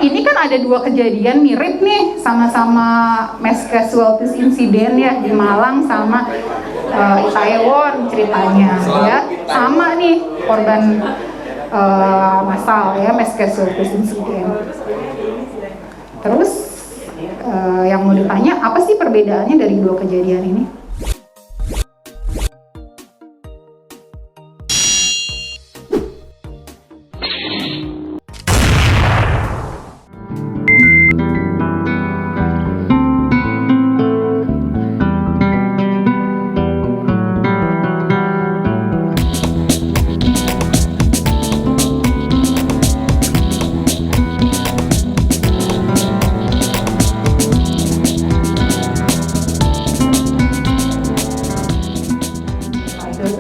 ini kan ada dua kejadian mirip nih, sama-sama mass casualties incident ya di Malang sama Itaewon ceritanya ya, sama nih korban massal ya, mass casualties incident. Terus yang mau ditanya, apa sih perbedaannya dari dua kejadian ini?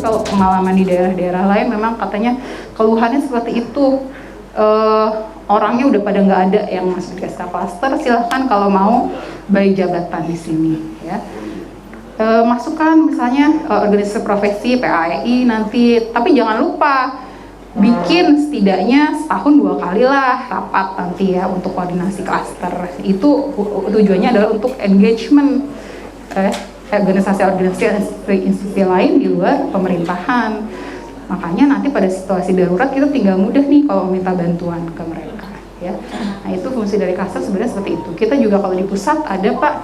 Kalau pengalaman di daerah-daerah lain memang katanya keluhannya seperti itu, orangnya udah pada nggak ada yang masuk di SK Cluster, silahkan kalau mau by jabatan di sini ya. Masukkan misalnya organisasi profesi PAEI nanti, tapi jangan lupa bikin setidaknya setahun 2 kali lah rapat nanti ya untuk koordinasi klaster. Itu tujuannya adalah untuk engagement organisasi-organisasi institusi lain di luar pemerintahan. Makanya nanti pada situasi darurat kita tinggal mudah nih kalau minta bantuan ke mereka ya. Nah itu fungsi dari klaster sebenarnya seperti itu. Kita juga kalau di pusat ada Pak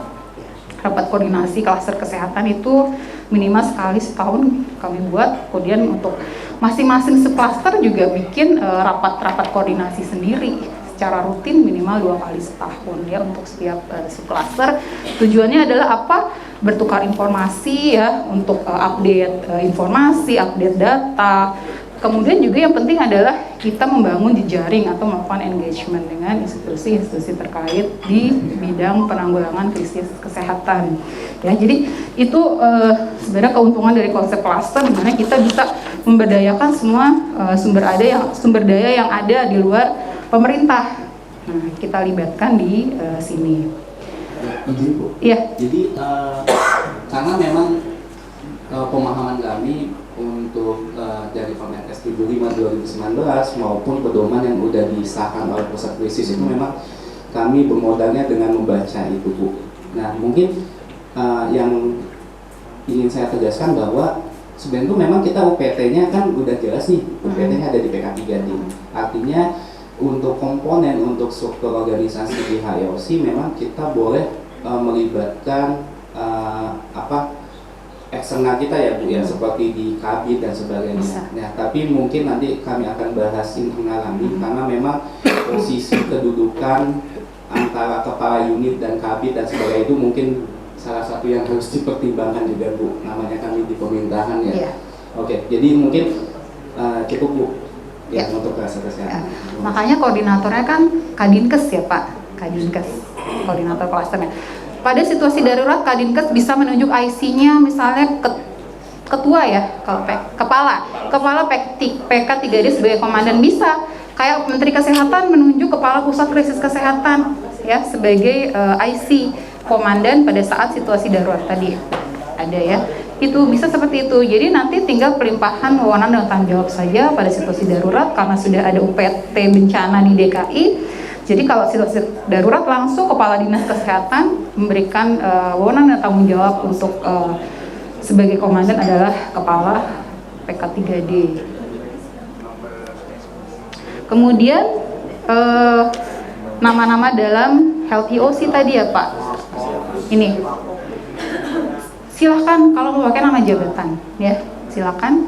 rapat koordinasi klaster kesehatan itu minimal sekali setahun kami buat. Kemudian untuk masing-masing subklaster juga bikin rapat-rapat koordinasi sendiri secara rutin minimal 2 kali setahun ya untuk setiap subklaster. Tujuannya adalah apa? Bertukar informasi ya, untuk update informasi, update data. Kemudian juga yang penting adalah kita membangun jejaring atau melakukan engagement dengan institusi-institusi terkait di bidang penanggulangan krisis kesehatan. Ya, jadi itu sebenarnya keuntungan dari konsep cluster, di mana kita bisa memberdayakan semua sumber daya yang ada di luar pemerintah. Nah, kita libatkan di sini. Begini Bu. Iya. Jadi karena memang pemahaman kami untuk dari Permenkes 75/2019 maupun pedoman yang sudah disahkan oleh pusat krisis itu memang kami bermodalnya dengan membaca itu Bu. Nah mungkin yang ingin saya tegaskan bahwa sebenarnya memang kita UPT-nya kan udah jelas nih, UPT-nya ada di PK3D. Artinya untuk komponen, untuk struktur organisasi di HIOC memang kita boleh melibatkan eksternal kita ya Bu ya, seperti di Kabid dan sebagainya. Nah, tapi mungkin nanti kami akan bahas internal kami karena memang posisi kedudukan antara kepala unit dan Kabid dan sebagainya itu mungkin salah satu yang harus dipertimbangkan juga Bu, namanya kami di pemerintahan ya. Yeah. Oke, jadi mungkin cukup Bu ya untuk kesehatan. Makanya koordinatornya kan Kadinkes ya Pak, Kadinkes, koordinator klasternya. Pada situasi darurat Kadinkes bisa menunjuk IC-nya misalnya ketua ya, kalau kepala PK3D sebagai komandan, bisa kayak Menteri Kesehatan menunjuk kepala pusat krisis kesehatan ya sebagai IC komandan pada saat situasi darurat tadi ada ya. Itu bisa seperti itu. Jadi nanti tinggal pelimpahan wewenang dan tanggung jawab saja pada situasi darurat karena sudah ada UPT bencana di DKI. Jadi kalau situasi darurat langsung Kepala Dinas Kesehatan memberikan wewenang dan tanggung jawab untuk sebagai komandan adalah Kepala PK3D. Kemudian nama-nama dalam Health EOC tadi ya Pak. Ini. Silahkan kalau mau pakai nama jabatan ya, silahkan,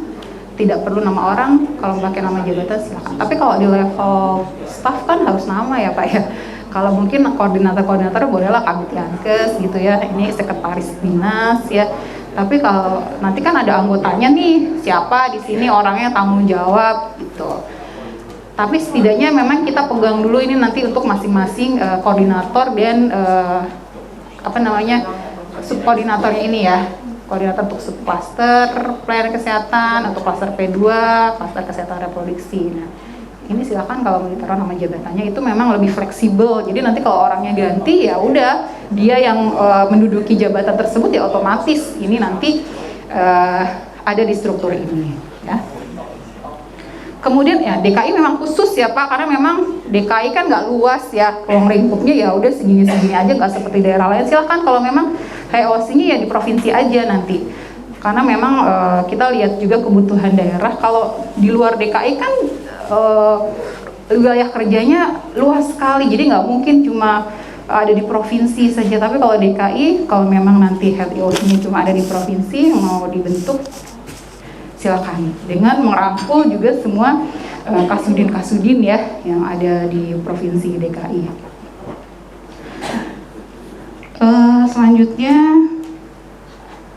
tidak perlu nama orang. Kalau pakai nama jabatan silahkan, tapi kalau di level staff kan harus nama ya Pak ya. Kalau mungkin koordinator bolehlah Kabid Yankes gitu ya, ini sekretaris dinas ya. Tapi kalau nanti kan ada anggotanya nih, siapa di sini orangnya tanggung jawab gitu. Tapi setidaknya memang kita pegang dulu ini nanti untuk masing-masing koordinator dan subkoordinatornya ini ya, koordinator untuk subklaster pelayanan kesehatan atau klaster P2, klaster kesehatan reproduksi. Nah, ini silakan kalau mau ditaruh nama jabatannya, itu memang lebih fleksibel. Jadi nanti kalau orangnya ganti ya udah dia yang menduduki jabatan tersebut ya otomatis ini nanti ada di struktur ini ya. Kemudian ya DKI memang khusus ya Pak, karena memang DKI kan nggak luas ya, ruang lingkupnya ya udah segini-segini aja, nggak seperti daerah lain. Silahkan kalau memang HOC-nya ya di provinsi aja nanti, karena memang kita lihat juga kebutuhan daerah. Kalau di luar DKI kan wilayah kerjanya luas sekali, jadi nggak mungkin cuma ada di provinsi saja. Tapi kalau DKI, kalau memang nanti HOC-nya cuma ada di provinsi yang mau dibentuk, silakan dengan merangkul juga semua kasudin ya yang ada di provinsi DKI. Selanjutnya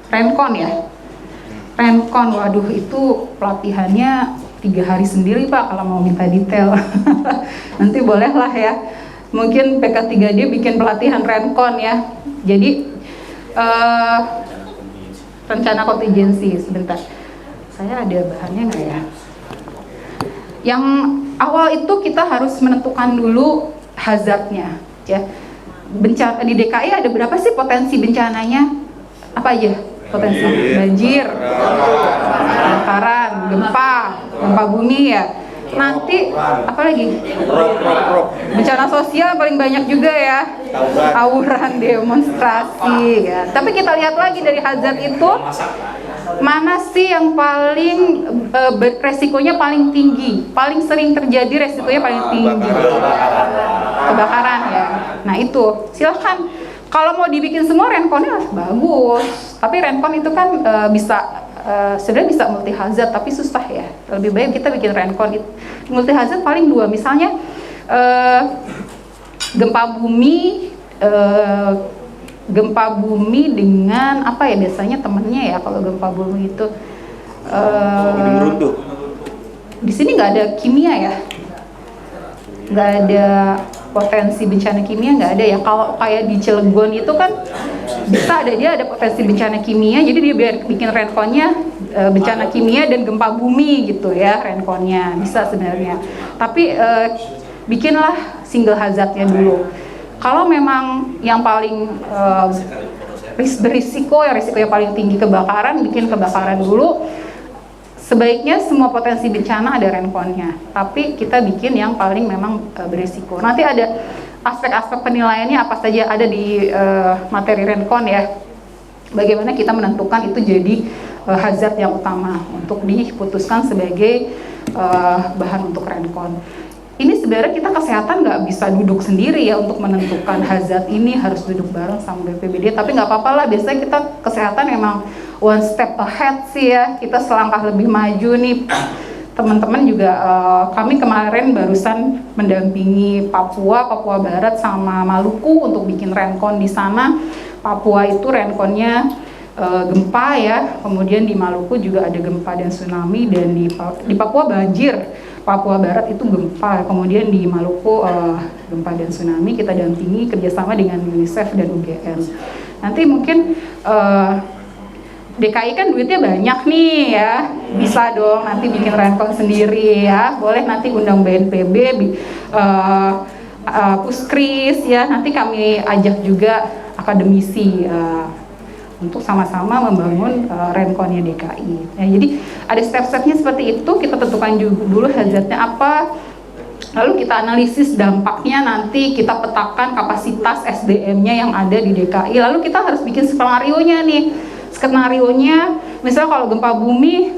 Renkon ya. Renkon, waduh itu pelatihannya 3 hari sendiri Pak kalau mau minta detail. Nanti bolehlah ya. Mungkin PK3D bikin pelatihan Renkon ya. Jadi rencana kontingensi, sebentar. Saya ada bahannya nggak ya? Yang awal itu kita harus menentukan dulu hazardnya, ya. Bencana di DKI ada berapa sih potensi bencananya? Apa aja potensi? Banjir, kebakaran, gempa bumi ya. Nanti apa lagi? Bencana sosial paling banyak juga ya. Tawuran, demonstrasi ya. Tapi kita lihat lagi dari hazard itu, mana sih yang paling resikonya paling tinggi, paling sering terjadi resikonya paling tinggi? Kebakaran ya. Nah itu silahkan, kalau mau dibikin semua Renkonnya bagus, tapi Renkon itu kan sebenarnya bisa multi hazard tapi susah ya. Lebih baik kita bikin Renkon multi hazard paling 2, misalnya gempa bumi dengan apa ya biasanya temennya ya kalau gempa bumi itu di sini nggak ada kimia ya, nggak ada potensi bencana kimia, nggak ada ya. Kalau kayak di Cilegon itu kan bisa ada potensi bencana kimia, jadi dia biar bikin Renkonnya bencana kimia dan gempa bumi gitu ya, Renkonnya bisa sebenarnya. Tapi bikinlah single hazardnya dulu. Kalau memang yang paling berisiko, yang risikonya paling tinggi kebakaran, bikin kebakaran dulu. Sebaiknya semua potensi bencana ada Renkonnya, tapi kita bikin yang paling memang berisiko. Nanti ada aspek-aspek penilaiannya apa saja ada di materi Renkon ya. Bagaimana kita menentukan itu jadi hazard yang utama untuk diputuskan sebagai bahan untuk Renkon. Ini sebenarnya kita kesehatan nggak bisa duduk sendiri ya untuk menentukan hazard ini, harus duduk bareng sama BPBD, tapi nggak apa-apa lah, biasanya kita kesehatan emang one step ahead sih ya, kita selangkah lebih maju nih. Teman-teman juga, kami kemarin barusan mendampingi Papua Barat sama Maluku untuk bikin Renkon di sana. Papua itu Renkonnya gempa ya, kemudian di Maluku juga ada gempa dan tsunami, dan di Papua banjir. Papua Barat itu gempa, kemudian di Maluku gempa dan tsunami. Kita dampingi kerjasama dengan UNICEF dan UGM. Nanti mungkin DKI kan duitnya banyak nih ya, bisa dong nanti bikin Renkon sendiri ya. Boleh nanti undang BNPB, Puskris ya. Nanti kami ajak juga akademisi untuk sama-sama membangun Renkonnya DKI. Ya, jadi ada step-stepnya seperti itu. Kita tentukan dulu hazardnya apa, lalu kita analisis dampaknya, nanti kita petakan kapasitas SDM-nya yang ada di DKI. Lalu kita harus bikin skenario-nya nih. Skenario-nya, misalnya kalau gempa bumi,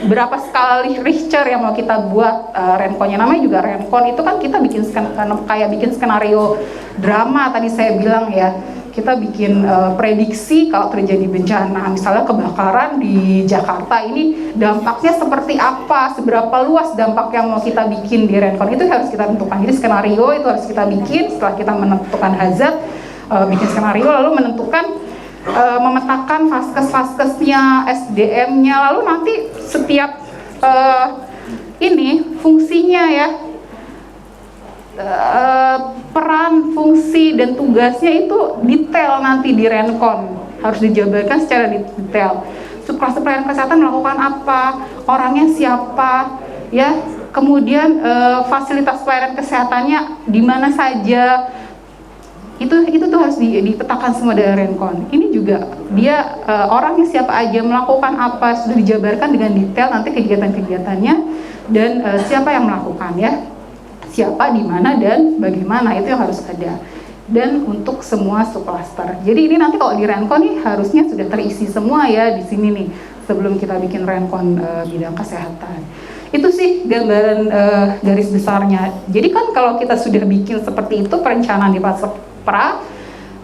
berapa skala Richter yang mau kita buat Renkonnya. Namanya juga Renkon, itu kan kita bikin kayak bikin skenario drama tadi saya bilang ya. Kita bikin prediksi kalau terjadi bencana, misalnya kebakaran di Jakarta ini dampaknya seperti apa, seberapa luas dampak yang mau kita bikin di Renkon, itu harus kita tentukan. Jadi skenario itu harus kita bikin, setelah kita menentukan hazard, bikin skenario, lalu menentukan, memetakan vaskes-vaskesnya, SDM-nya, lalu nanti setiap ini fungsinya ya, peran, fungsi, dan tugasnya itu detail nanti di Renkon, harus dijabarkan secara detail. Supervisi pelayanan kesehatan melakukan apa, orangnya siapa, ya, kemudian fasilitas pelayanan kesehatannya di mana saja, itu tuh harus dipetakan semua dari Renkon. Ini juga dia orangnya siapa aja, melakukan apa, sudah dijabarkan dengan detail nanti kegiatan-kegiatannya dan siapa yang melakukan ya. siapa, di mana, dan bagaimana, itu yang harus ada. Dan untuk semua subcluster. Jadi ini nanti kalau di Rencon nih harusnya sudah terisi semua ya di sini nih sebelum kita bikin Rencon bidang kesehatan. Itu sih gambaran garis besarnya. Jadi kan kalau kita sudah bikin seperti itu perencanaan di fase pra,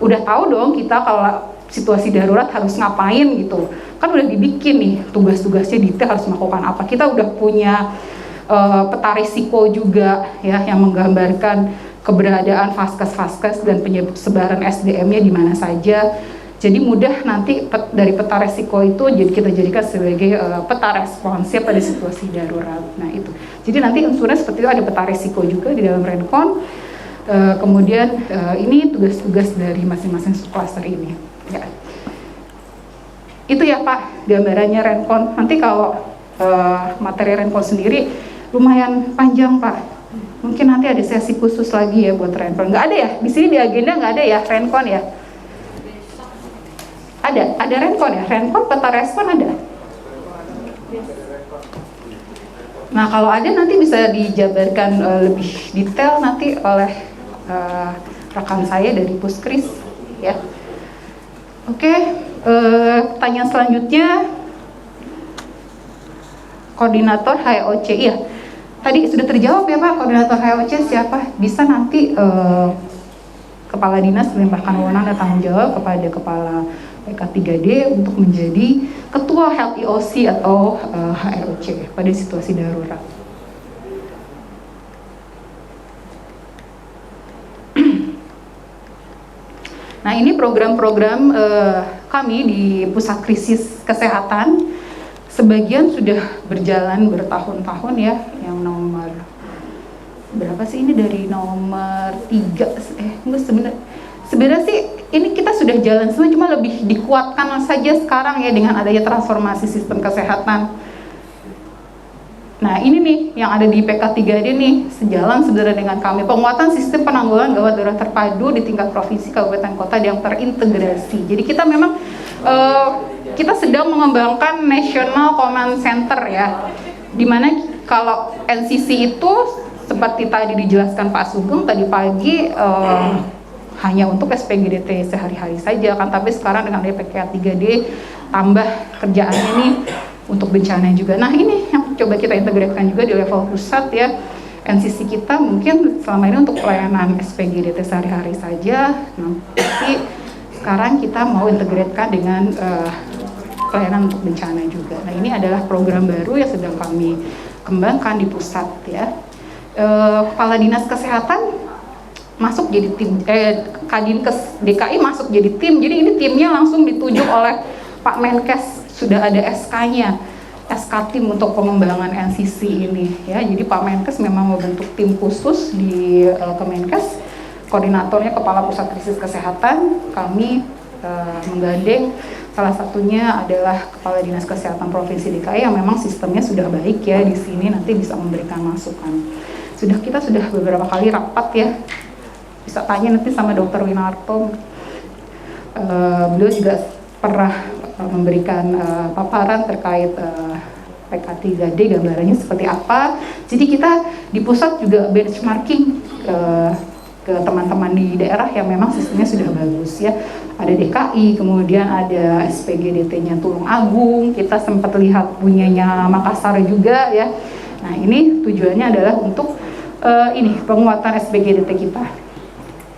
udah tahu dong kita kalau situasi darurat harus ngapain gitu. Kan udah dibikin nih tugas-tugasnya detail harus melakukan apa. Kita udah punya peta risiko juga ya yang menggambarkan keberadaan vaskes dan penyebaran SDM-nya di mana saja. Jadi mudah nanti dari peta risiko itu kita jadikan sebagai peta responsnya pada situasi darurat. Nah itu. Jadi nanti unsurnya seperti itu, ada peta risiko juga di dalam Rencon. Kemudian ini tugas-tugas dari masing-masing subcluster ini. Ya. Itu ya Pak gambarannya Rencon. Nanti kalau materi Rencon sendiri lumayan panjang Pak. Mungkin nanti ada sesi khusus lagi ya buat Rencon. Nggak ada ya? Di sini di agenda nggak ada ya Rencon ya? Ada Rencon ya? Rencon peta respon ada? Nah kalau ada nanti bisa dijabarkan lebih detail nanti oleh rekan saya dari Puskris ya. Oke, pertanyaan selanjutnya koordinator HOC ya. Tadi sudah terjawab ya Pak, koordinator HOC siapa? Bisa nanti Kepala Dinas melimpahkan wewenang dan tanggung jawab kepada Kepala PK3D untuk menjadi Ketua Health EOC atau HROC pada situasi darurat. Nah ini program-program kami di Pusat Krisis Kesehatan. Sebagian sudah berjalan bertahun-tahun ya, yang nomor berapa sih ini dari nomor 3 sebenarnya sih ini kita sudah jalan semua, cuma lebih dikuatkan saja sekarang ya dengan adanya transformasi sistem kesehatan. Nah ini nih yang ada di PK3D nih sejalan sebenarnya dengan kami, penguatan sistem penanggulangan gawat darurat terpadu di tingkat provinsi, kabupaten, kota yang terintegrasi. Jadi kita memang kita sedang mengembangkan National Command Center ya, dimana kalau NCC itu seperti tadi dijelaskan Pak Sugeng tadi pagi hanya untuk SPGDT sehari-hari saja kan, tapi sekarang dengan PK3D tambah kerjaannya ini untuk bencana juga. Nah ini yang coba kita integrasikan juga di level pusat ya. NCC kita mungkin selama ini untuk pelayanan SPGDT sehari-hari saja, tapi sekarang kita mau integrasikan dengan pelayanan untuk bencana juga. Nah ini adalah program baru yang sedang kami kembangkan di pusat ya. Kepala Dinas Kesehatan masuk jadi tim, Kadinkes DKI masuk jadi tim. Jadi ini timnya langsung ditunjuk oleh Pak Menkes, sudah ada SK-nya, SK tim untuk pengembangan NCC ini ya. Jadi Pak Menkes memang membentuk tim khusus di Kemenkes, koordinatornya Kepala Pusat Krisis Kesehatan. Kami menggandeng salah satunya adalah Kepala Dinas Kesehatan Provinsi DKI yang memang sistemnya sudah baik ya di sini, nanti bisa memberikan masukan. Kita sudah beberapa kali rapat ya, bisa tanya nanti sama Dr. Winarto. Beliau juga pernah memberikan paparan terkait PK3D gambarannya seperti apa. Jadi kita di pusat juga benchmarking ke teman-teman di daerah yang memang sistemnya sudah bagus ya. Ada DKI, kemudian ada SPGDT-nya Tulung Agung, kita sempat lihat punyanya Makassar juga ya. Nah ini tujuannya adalah untuk penguatan SPGDT kita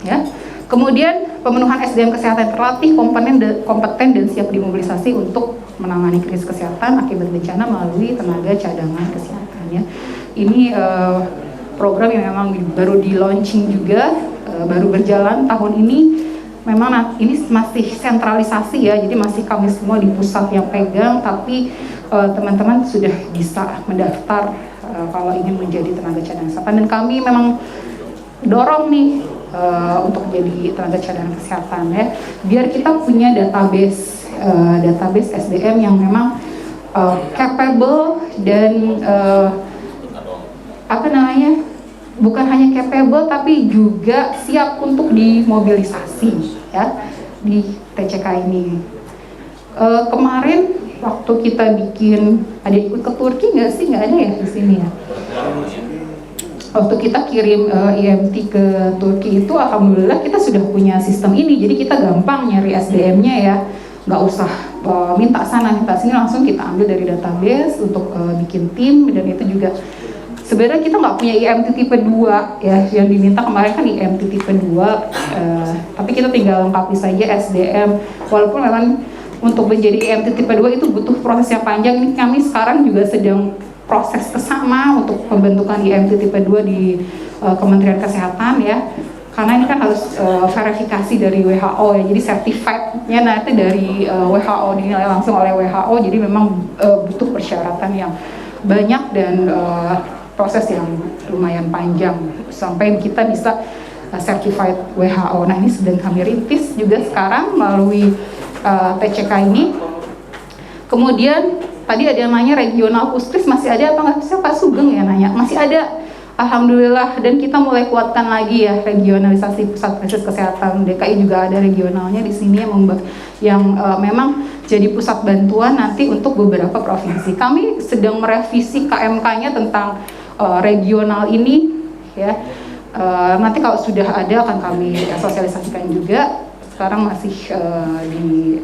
ya. Kemudian pemenuhan SDM kesehatan terlatih, kompeten dan siap dimobilisasi untuk menangani krisis kesehatan akibat bencana melalui tenaga cadangan kesehatan ya. Ini program yang memang baru di launching juga, baru berjalan tahun ini. Memang ini masih sentralisasi ya, jadi masih kami semua di pusat yang pegang, tapi teman-teman sudah bisa mendaftar kalau ingin menjadi tenaga cadangan kesehatan, dan kami memang dorong nih untuk jadi tenaga cadangan kesehatan ya, biar kita punya database SDM yang memang capable dan bukan hanya capable tapi juga siap untuk dimobilisasi ya di TCK ini. Kemarin waktu kita bikin, ada ikut ke Turki nggak sih? Nggak ada ya di sini ya? waktu kita kirim IMT ke Turki itu alhamdulillah kita sudah punya sistem ini, jadi kita gampang nyari SDM-nya ya, nggak usah minta sana minta sini, langsung kita ambil dari database untuk bikin tim. Dan itu juga sebenarnya kita nggak punya IMT tipe 2 ya, yang diminta kemarin kan IMT tipe 2, tapi kita tinggal lengkapi saja SDM, walaupun memang untuk menjadi IMT tipe 2 itu butuh proses yang panjang. Ini kami sekarang juga sedang proses kesama untuk pembentukan IMT tipe 2 di Kementerian Kesehatan ya, karena ini kan harus verifikasi dari WHO ya, jadi certified-nya nanti dari WHO, dinilai langsung oleh WHO, jadi memang butuh persyaratan yang banyak dan proses yang lumayan panjang sampai kita bisa certified WHO. Nah ini sedang kami rintis juga sekarang melalui TCK ini. Kemudian tadi ada yang nanya regional puskes masih ada apa nggak? Pak Sugeng ya nanya, masih ada. Alhamdulillah, dan kita mulai kuatkan lagi ya regionalisasi pusat krisis kesehatan. DKI juga ada regionalnya di sini yang memang jadi pusat bantuan nanti untuk beberapa provinsi. Kami sedang merevisi KMK-nya tentang regional ini ya. Nanti kalau sudah ada akan kami sosialisasikan juga. Sekarang masih di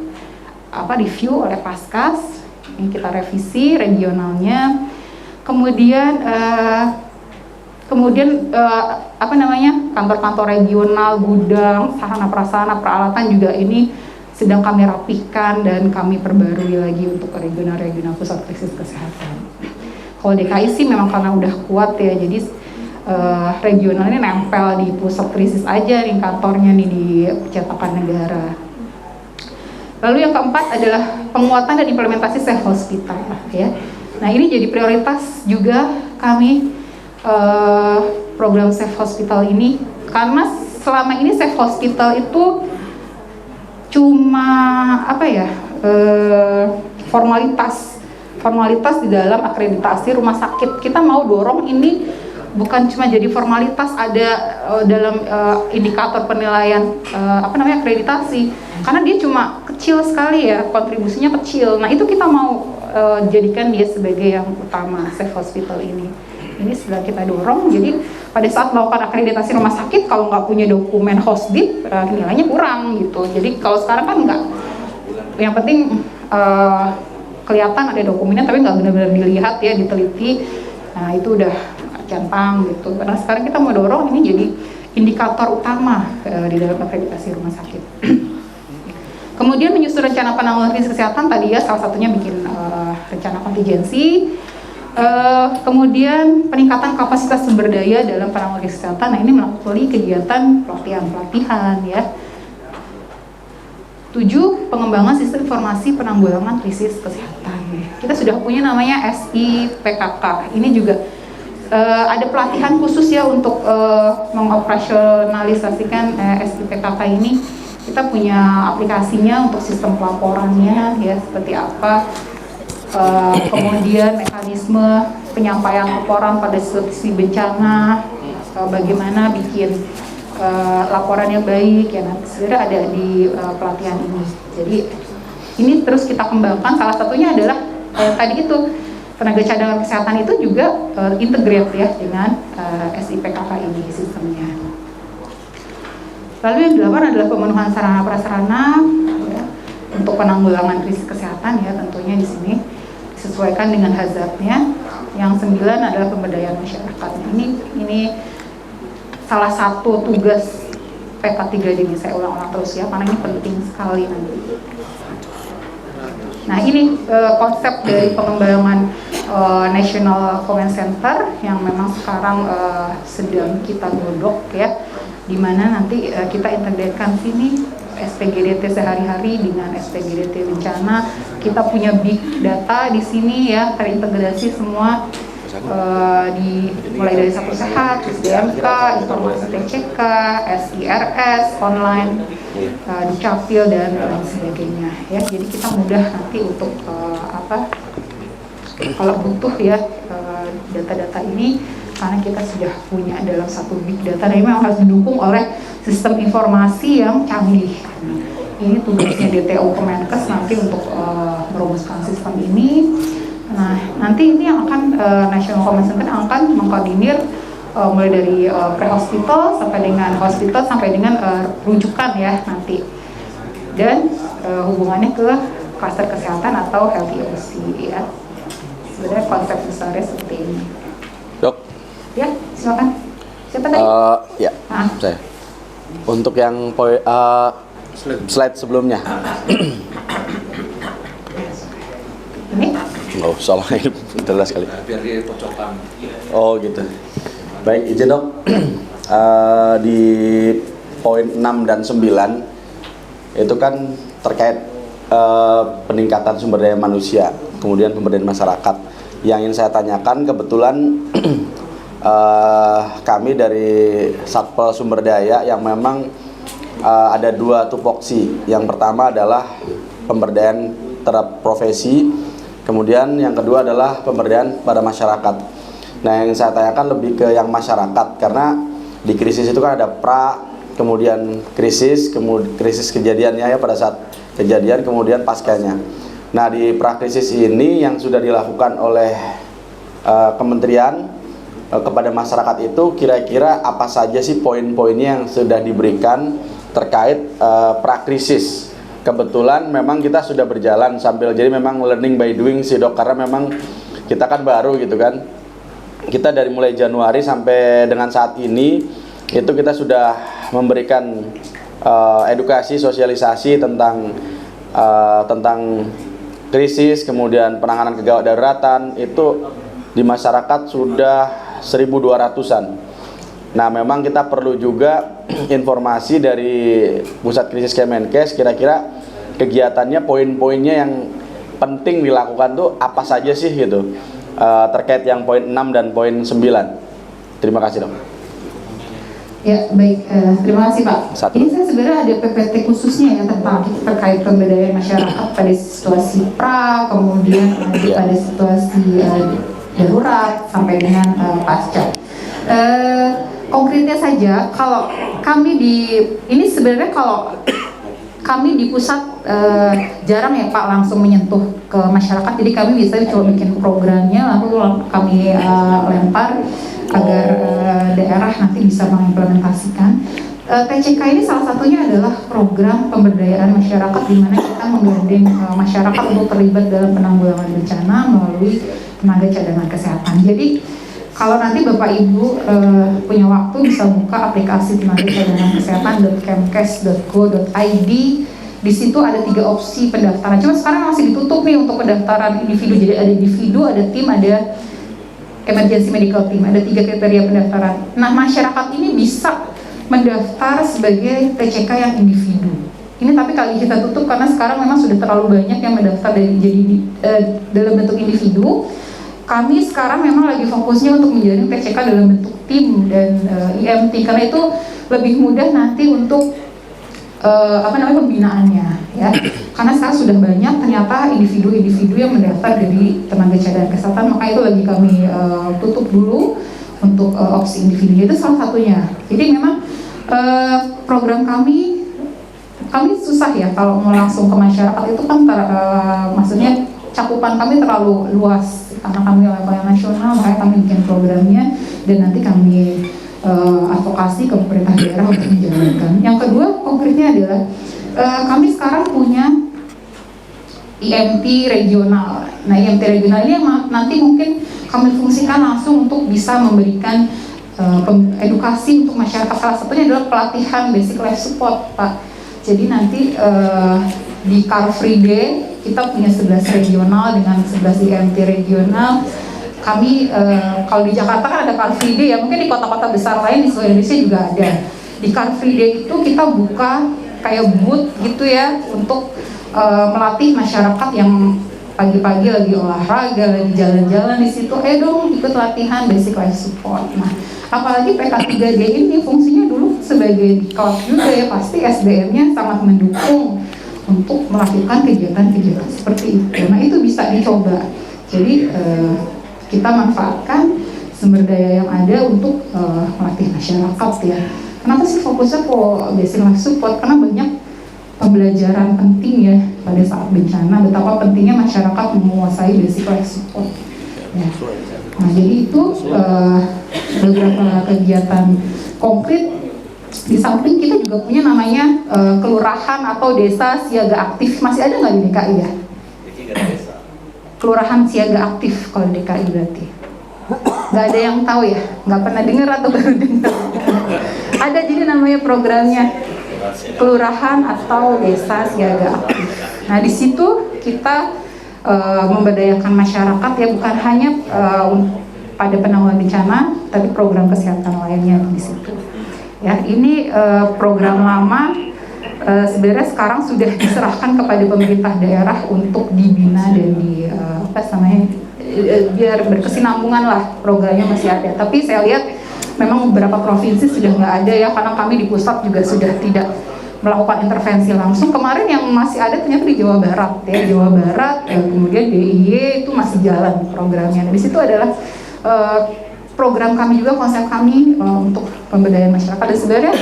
view oleh Paskas. Ini kita revisi regionalnya. Kemudian kantor-kantor regional, gudang, sarana prasarana, peralatan juga ini sedang kami rapihkan dan kami perbarui lagi untuk regional pusat krisis kesehatan. Kalau DKI sih memang karena udah kuat ya, jadi regional ini nempel di pusat krisis aja nih kantornya nih di Percetakan Negara. Lalu yang keempat adalah penguatan dan implementasi safe hospital ya. Nah ini jadi prioritas juga kami program safe hospital ini, karena selama ini safe hospital itu cuma formalitas di dalam akreditasi rumah sakit. Kita mau dorong ini bukan cuma jadi formalitas ada dalam indikator penilaian akreditasi, karena dia cuma kecil sekali ya, kontribusinya kecil. Nah itu kita mau jadikan dia sebagai yang utama, safe hospital ini sedang kita dorong. Jadi pada saat melakukan akreditasi rumah sakit, kalau nggak punya dokumen HOSDIP nilainya kurang gitu. Jadi kalau sekarang kan nggak, yang penting kelihatan ada dokumennya tapi nggak benar-benar dilihat ya, diteliti. Nah itu udah centang gitu. Karena sekarang kita mau dorong ini jadi indikator utama di dalam akreditasi rumah sakit. Kemudian menyusun rencana penanggulangan krisis kesehatan tadi ya, salah satunya bikin rencana kontingensi. Kemudian peningkatan kapasitas sumber daya dalam penanggulangan krisis kesehatan. Nah ini melalui kegiatan pelatihan ya. 7. Pengembangan sistem informasi penanggulangan krisis kesehatan. Kita sudah punya namanya SIPKK. Ini juga ada pelatihan khusus ya untuk mengoperasionalisasikan SIPKK ini. Kita punya aplikasinya untuk sistem pelaporannya ya seperti apa. Kemudian mekanisme penyampaian laporan pada situasi bencana, bagaimana bikin laporan yang baik ya, nanti sebenarnya ada di pelatihan ini. Jadi ini terus kita kembangkan. Salah satunya adalah tadi itu tenaga cadangan kesehatan itu juga integrate ya dengan SIPKK ini sistemnya. Lalu yang 8 adalah pemenuhan sarana prasarana ya, untuk penanggulangan krisis kesehatan ya, tentunya di sini disesuaikan dengan hazardnya. Yang 9 adalah pemberdayaan masyarakat. Ini salah satu tugas PK3D, saya ulang-ulang terus ya, karena ini penting sekali nanti. Nah ini konsep dari pengembangan National Command Center yang memang sekarang sedang kita godok ya, dimana nanti kita integrasikan sini SPGDT sehari-hari dengan SPGDT bencana. Kita punya big data di sini ya, terintegrasi semua mulai dari Satu Sehat, SDMK, informasi TCK, SIRS, online, Dukcapil dan lain sebagainya ya. Jadi kita mudah nanti untuk kalau butuh ya data-data ini, karena kita sudah punya dalam satu big data, dan ini memang harus didukung oleh sistem informasi yang canggih. Ini tugasnya DTO Kemenkes nanti untuk merumuskan sistem ini. Nah, nanti ini yang akan National Command Center akan mengkoordinir mulai dari pre-hospital sampai dengan hospital sampai dengan rujukan ya nanti, dan hubungannya ke klaster kesehatan atau healthy OC ya. Sebenarnya konsep besarnya seperti ini. Dok? Ya, silakan. Siapa tadi? Ya, saya. Untuk yang slide sebelumnya. Ini? Oh, soalnya ini jelas sekali. Biar dia pocokan. Oh gitu. Baik, izin dok. Di poin 6 dan 9 itu kan terkait peningkatan sumber daya manusia, kemudian pemberdayaan masyarakat. Yang ingin saya tanyakan kebetulan kami dari Satpol Sumber Daya yang memang ada dua tupoksi. Yang pertama adalah pemberdayaan terhadap profesi, kemudian yang kedua adalah pemberdayaan pada masyarakat. Nah, yang saya tanyakan lebih ke yang masyarakat, karena di krisis itu kan ada kemudian krisis kejadiannya ya pada saat kejadian, kemudian paskanya. Nah, di prakrisis ini yang sudah dilakukan oleh kementerian kepada masyarakat itu kira-kira apa saja sih poin-poinnya yang sudah diberikan terkait prakrisis. Kebetulan memang kita sudah berjalan sambil, jadi memang learning by doing sih dok, karena memang kita kan baru gitu kan. Kita dari mulai Januari sampai dengan saat ini itu kita sudah memberikan edukasi, sosialisasi tentang krisis, kemudian penanganan kegawat daruratan itu di masyarakat sudah 1.200-an. Nah, memang kita perlu juga informasi dari Pusat Krisis Kemenkes, kira-kira kegiatannya, poin-poinnya yang penting dilakukan tuh apa saja sih gitu, terkait yang poin 6 dan poin 9. Terima kasih dok. Ya, baik. Terima kasih Pak. Satu. Ini saya sebenarnya ada PPT khususnya ya tentang terkait pemberdayaan masyarakat pada situasi pra, kemudian pada situasi darurat sampai dengan pasca. Konkretnya saja, kalau kami ini sebenarnya kalau kami di pusat jarang ya Pak langsung menyentuh ke masyarakat, jadi kami bisa coba bikin programnya lalu kami lempar agar daerah nanti bisa mengimplementasikan. TCK ini salah satunya adalah program pemberdayaan masyarakat di mana kita menggandeng masyarakat untuk terlibat dalam penanggulangan bencana melalui tenaga cadangan kesehatan. Jadi kalau nanti Bapak Ibu punya waktu bisa buka aplikasi tenaga cadangan kesehatan.kemkes.go.id. Di situ ada 3 opsi pendaftaran. Cuma sekarang masih ditutup nih untuk pendaftaran individu. Jadi ada individu, ada tim, ada emergency medical team. Ada 3 kriteria pendaftaran. Nah, masyarakat ini bisa mendaftar sebagai TCK yang individu. Ini tapi kali kita tutup karena sekarang memang sudah terlalu banyak yang mendaftar dalam bentuk individu. Kami sekarang memang lagi fokusnya untuk menjalin TCK dalam bentuk tim dan IMT, karena itu lebih mudah nanti untuk pembinaannya ya. Karena sekarang sudah banyak ternyata individu-individu yang mendaftar dari tenaga cadangan kesehatan, maka itu lagi kami tutup dulu untuk opsi individu. Itu salah satunya. Jadi memang program kami susah ya kalau mau langsung ke masyarakat itu kan maksudnya cakupan kami terlalu luas karena kami level nasional, makanya kami bikin programnya dan nanti kami advokasi ke pemerintah daerah untuk menjalankan. Yang kedua konkretnya adalah kami sekarang punya IMT regional. Nah, IMT regional ini nanti mungkin kami fungsikan langsung untuk bisa memberikan edukasi untuk masyarakat. Salah satunya adalah pelatihan basic life support, Pak. Jadi nanti di Car Free Day kita punya 11 regional dengan 11 IMT regional. Kami kalau di Jakarta kan ada Car Free Day ya, mungkin di kota-kota besar lain di seluruh Indonesia juga ada. Di Car Free Day itu kita buka kayak booth gitu ya untuk melatih masyarakat yang pagi-pagi lagi olahraga, lagi jalan-jalan di situ, dong ikut latihan basic life support. Nah, apalagi PK3D ini fungsinya dulu sebagai kelas juga ya, pasti SDM-nya sangat mendukung untuk melakukan kegiatan-kegiatan seperti itu. Nah, itu bisa dicoba. Jadi kita manfaatkan sumber daya yang ada untuk melatih masyarakat ya. Kenapa sih fokusnya kok basic life support? Karena banyak pembelajaran penting ya pada saat bencana, betapa pentingnya masyarakat menguasai basic life support. Ya. Nah, jadi itu beberapa kegiatan konkret. Di samping kita juga punya namanya kelurahan atau desa siaga aktif. Masih ada nggak di DKI ya? Kelurahan siaga aktif kalau di DKI berarti. Nggak ada yang tahu ya? Nggak pernah dengar atau baru dengar? Ada, jadi namanya programnya kelurahan atau desa siaga aktif. Nah, di situ kita memberdayakan masyarakat ya, bukan hanya pada penanggulangan bencana, tapi program kesehatan lainnya di situ. Ya, ini program lama sebenarnya sekarang sudah diserahkan kepada pemerintah daerah untuk dibina dan biar berkesinambungan lah, programnya masih ada. Tapi saya lihat memang beberapa provinsi sudah nggak ada ya, karena kami di pusat juga sudah tidak melakukan intervensi langsung. Kemarin yang masih ada ternyata di Jawa Barat ya, Jawa Barat, kemudian DIY itu masih jalan programnya. Nah, di situ adalah program kami juga, konsep kami untuk pemberdayaan masyarakat. Dan sebenarnya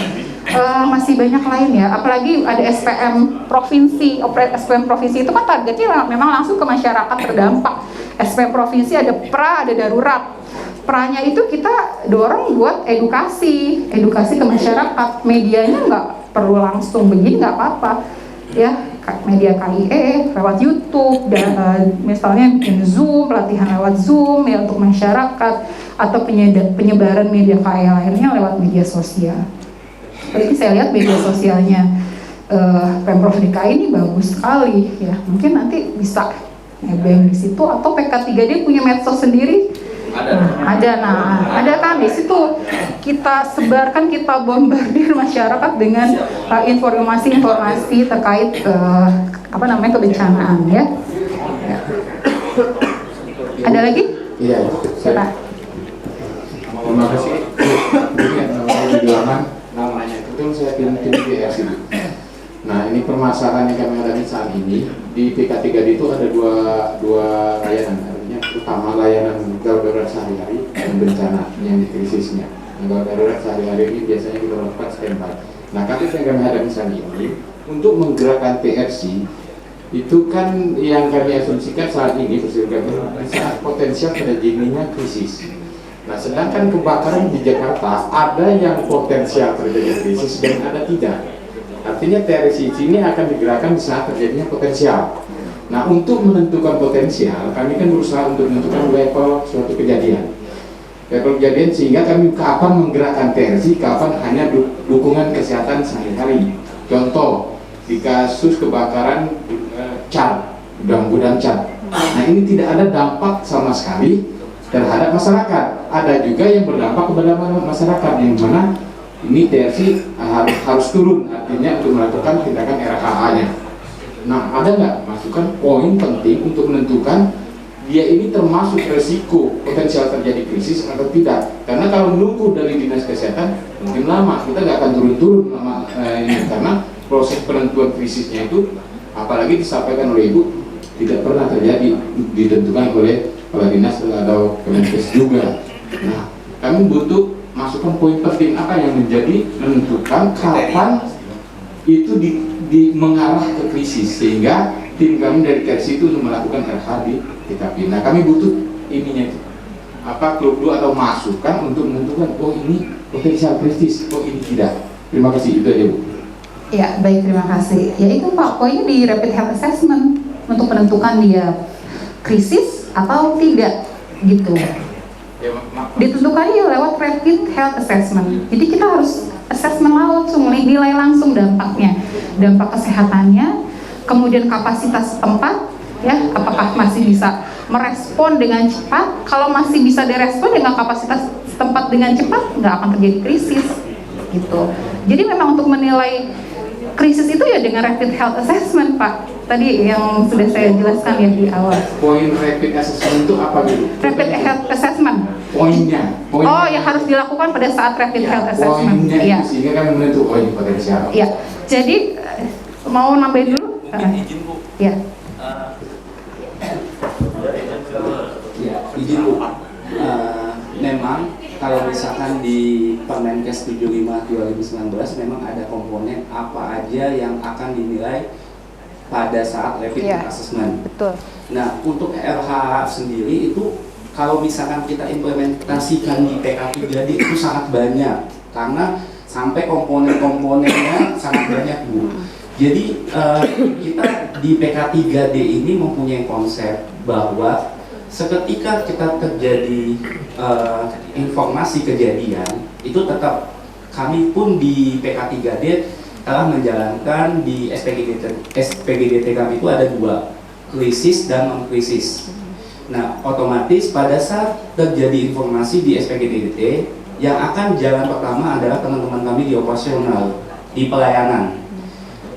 masih banyak lain ya, apalagi ada SPM provinsi. SPM provinsi itu kan targetnya memang langsung ke masyarakat terdampak. SPM provinsi ada pra, ada darurat. Pra-nya itu kita dorong buat edukasi ke masyarakat. Medianya nggak perlu langsung begini, nggak apa-apa ya, media KIE lewat YouTube dan misalnya Zoom, pelatihan lewat Zoom ya untuk masyarakat, atau penyebaran media KIE lainnya lewat media sosial. Jadi saya lihat media sosialnya Pemprov DKI ini bagus sekali ya. Mungkin nanti bisa nebeng di situ, atau PK3D punya medsos sendiri. Ada kan di situ kita sebarkan, kita bombardir masyarakat dengan informasi-informasi terkait kebencanaan ya. Ada lagi? Iya. Terima kasih. Namanya itu saya tim PS itu. Nah, ini permasalahan yang kami hadapi saat ini di PK3D itu ada dua layanan. Artinya utama layanan gawat darurat sehari-hari dan bencana yang di krisisnya. Nah, gawat darurat sehari-hari ini biasanya kita lakukan standby. Nah, kasus yang kami hadapi saat ini untuk menggerakkan PRC itu kan yang kami asumsikan saat ini saat potensial terjadinya krisis. Nah, sedangkan kebakaran di Jakarta ada yang potensial terjadi krisis dan ada tidak. Artinya TRC ini akan digerakkan di saat terjadinya potensial. Nah, untuk menentukan potensial, kami kan berusaha untuk menentukan level suatu kejadian. Level kejadian sehingga kami kapan menggerakkan TRC, kapan hanya dukungan kesehatan sehari-hari. Contoh, di kasus kebakaran gudang cat. Nah, ini tidak ada dampak sama sekali terhadap masyarakat. Ada juga yang berdampak kepada masyarakat, yang mana ini TRC harus turun, artinya untuk melakukan tindakan RHA-nya. Nah, ada nggak masukan poin penting untuk menentukan dia ini termasuk resiko potensial terjadi krisis atau tidak? Karena kalau menunggu dari dinas kesehatan mungkin lama, kita nggak akan turun-turun lama ini, karena proses penentuan krisisnya itu, apalagi disampaikan oleh Ibu, tidak pernah terjadi, ditentukan oleh kepala dinas atau Kemenkes juga. Nah, kami butuh masukan poin penting apa yang menjadi menentukan kapan itu mengarah ke krisis, sehingga tim kami dari TRC itu melakukan RH di TKP. Nah, kami butuh ininya itu clue atau masukan untuk menentukan ini potensial krisis, ini tidak. Terima kasih, itu aja Bu. Ya, baik, terima kasih. Ya itu Pak, poinnya di rapid health assessment untuk menentukan dia krisis atau tidak gitu. Ditentukannya lewat rapid health assessment. Jadi kita harus assessment langsung, nilai langsung dampaknya, dampak kesehatannya, kemudian kapasitas tempat, ya, apakah masih bisa merespon dengan cepat. Kalau masih bisa direspon dengan kapasitas tempat dengan cepat, nggak akan terjadi krisis, gitu. Jadi memang untuk menilai krisis itu ya dengan rapid health assessment, Pak. Tadi yang sudah saya jelaskan ya di awal. Poin rapid assessment itu apa gitu? Rapid health assessment. Poinnya. Oh, yang harus dilakukan pada saat rapid health assessment. Poinnya Ya. Sehingga kami menentukan potensial. Ya. Jadi mau nambahin dulu? Izin Bu. Ya. Ya, izin Bu. Memang kalau misalkan di Permenkes 75/2019 memang ada komponen apa aja yang akan dinilai pada saat rapid assessment. Betul. Nah, untuk RH sendiri itu kalau misalkan kita implementasikan di PK3D itu sangat banyak, karena sampai komponen-komponennya sangat banyak, Bu. Jadi kita di PK3D ini mempunyai konsep bahwa seketika kita terjadi informasi kejadian, itu tetap kami pun di PK3D telah menjalankan di SPGDT kami itu ada 2, krisis dan non-krisis. Nah, otomatis pada saat terjadi informasi di SPGDT, yang akan jalan pertama adalah teman-teman kami di operasional, di pelayanan.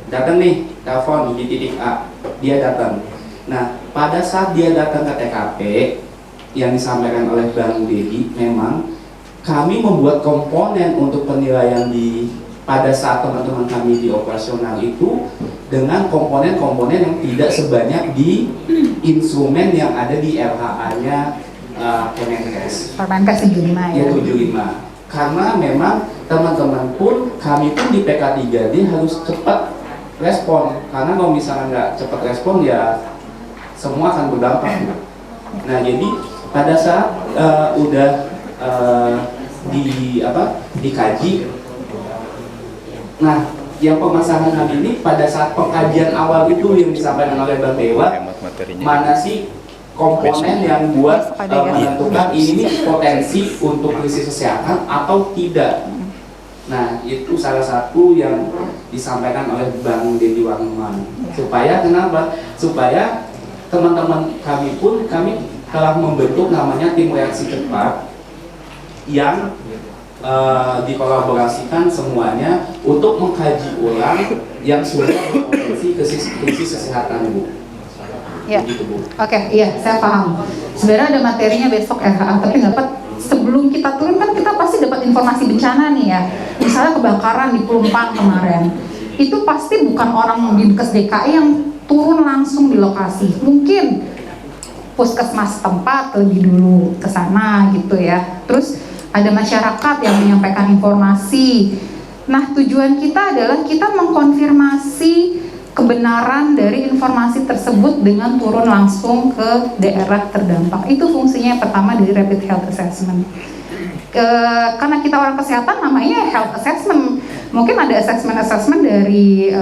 Datang nih, telepon di titik A, dia datang. Nah, pada saat dia datang ke TKP, yang disampaikan oleh Bang Dedi, memang kami membuat komponen untuk penilaian pada saat teman-teman kami di operasional itu dengan komponen-komponen yang tidak sebanyak di instrumen yang ada di LHA-nya Kemenkes. Permenkes 75 ya. 75. Karena memang teman-teman pun, kami pun di PK3D harus cepat respon. Karena kalau misalnya nggak cepat respon ya semua akan berdampak. Nah, jadi pada saat udah dikaji, nah yang pemasangan kami ini pada saat pengkajian awal itu yang disampaikan oleh Bang Dewa, mana sih komponen yang buat menentukan ini potensi untuk krisis kesehatan atau tidak. Nah, itu salah satu yang disampaikan oleh Bang Dedi Warman. Supaya kenapa? Supaya teman-teman kami pun, kami telah membentuk namanya tim reaksi cepat yang dikolaborasikan semuanya untuk mengkaji ulang yang sudah berpotensi krisis kesehatan, Bu. Ya, oke, iya, saya paham. Sebenarnya ada materinya besok RHA, tapi sebelum kita turun kan kita pasti dapat informasi bencana nih ya. Misalnya kebakaran di Pelumpang kemarin, itu pasti bukan orang Dinkes DKI yang turun langsung di lokasi. Mungkin puskesmas tempat lebih dulu ke sana gitu ya. Terus ada masyarakat yang menyampaikan informasi. Nah, tujuan kita adalah kita mengkonfirmasi kebenaran dari informasi tersebut dengan turun langsung ke daerah terdampak. Itu fungsinya yang pertama dari Rapid Health Assessment. Karena kita orang kesehatan namanya Health Assessment, mungkin ada assessment dari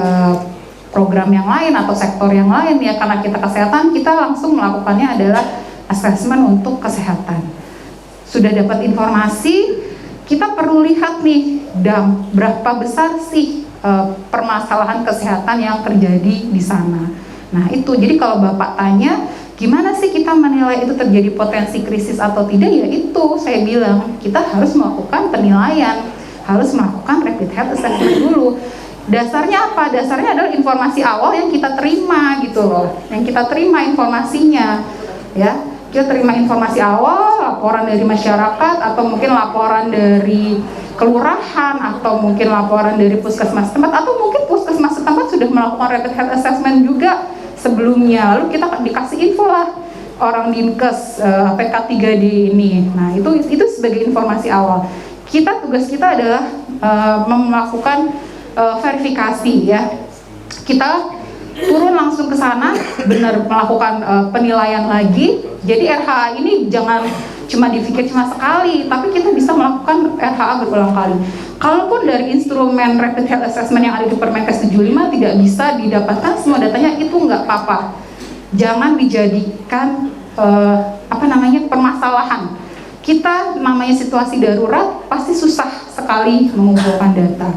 program yang lain atau sektor yang lain ya. Karena kita kesehatan, kita langsung melakukannya adalah assessment untuk kesehatan. Sudah dapat informasi, kita perlu lihat nih berapa besar sih permasalahan kesehatan yang terjadi di sana. Nah itu, jadi kalau Bapak tanya gimana sih kita menilai itu terjadi potensi krisis atau tidak, ya itu saya bilang kita harus melakukan penilaian, harus melakukan rapid health assessment dulu. Dasarnya apa? Dasarnya adalah informasi awal yang kita terima gitu loh, yang kita terima informasinya ya. Kita terima informasi awal, laporan dari masyarakat atau mungkin laporan dari kelurahan atau mungkin laporan dari puskesmas tempat atau mungkin puskesmas tempat sudah melakukan rapid health assessment juga sebelumnya, lalu kita dikasih info lah orang Dinkes PK3D ini. Nah itu sebagai informasi awal. Tugas kita adalah melakukan verifikasi ya. Kita turun langsung ke sana, benar melakukan penilaian lagi. Jadi RHA ini jangan cuma dipikir cuma sekali, tapi kita bisa melakukan RHA berulang kali. Kalaupun dari instrumen Rapid Health Assessment yang ada di Permenkes 75 tidak bisa didapatkan semua datanya, itu nggak apa-apa. Jangan dijadikan permasalahan. Kita namanya situasi darurat pasti susah sekali mengumpulkan data.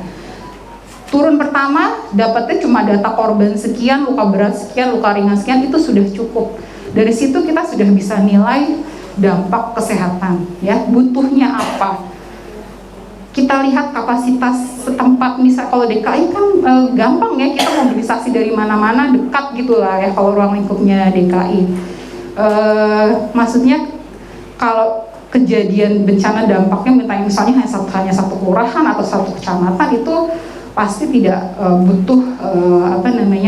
Turun pertama dapatnya cuma data korban sekian, luka berat sekian, luka ringan sekian, itu sudah cukup. Dari situ kita sudah bisa nilai dampak kesehatan ya, butuhnya apa. Kita lihat kapasitas setempat, misal kalau DKI kan gampang ya, kita mobilisasi dari mana-mana, dekat gitulah ya kalau ruang lingkupnya DKI. Maksudnya kalau kejadian bencana dampaknya misalnya hanya satu kelurahan atau satu kecamatan, itu pasti tidak butuh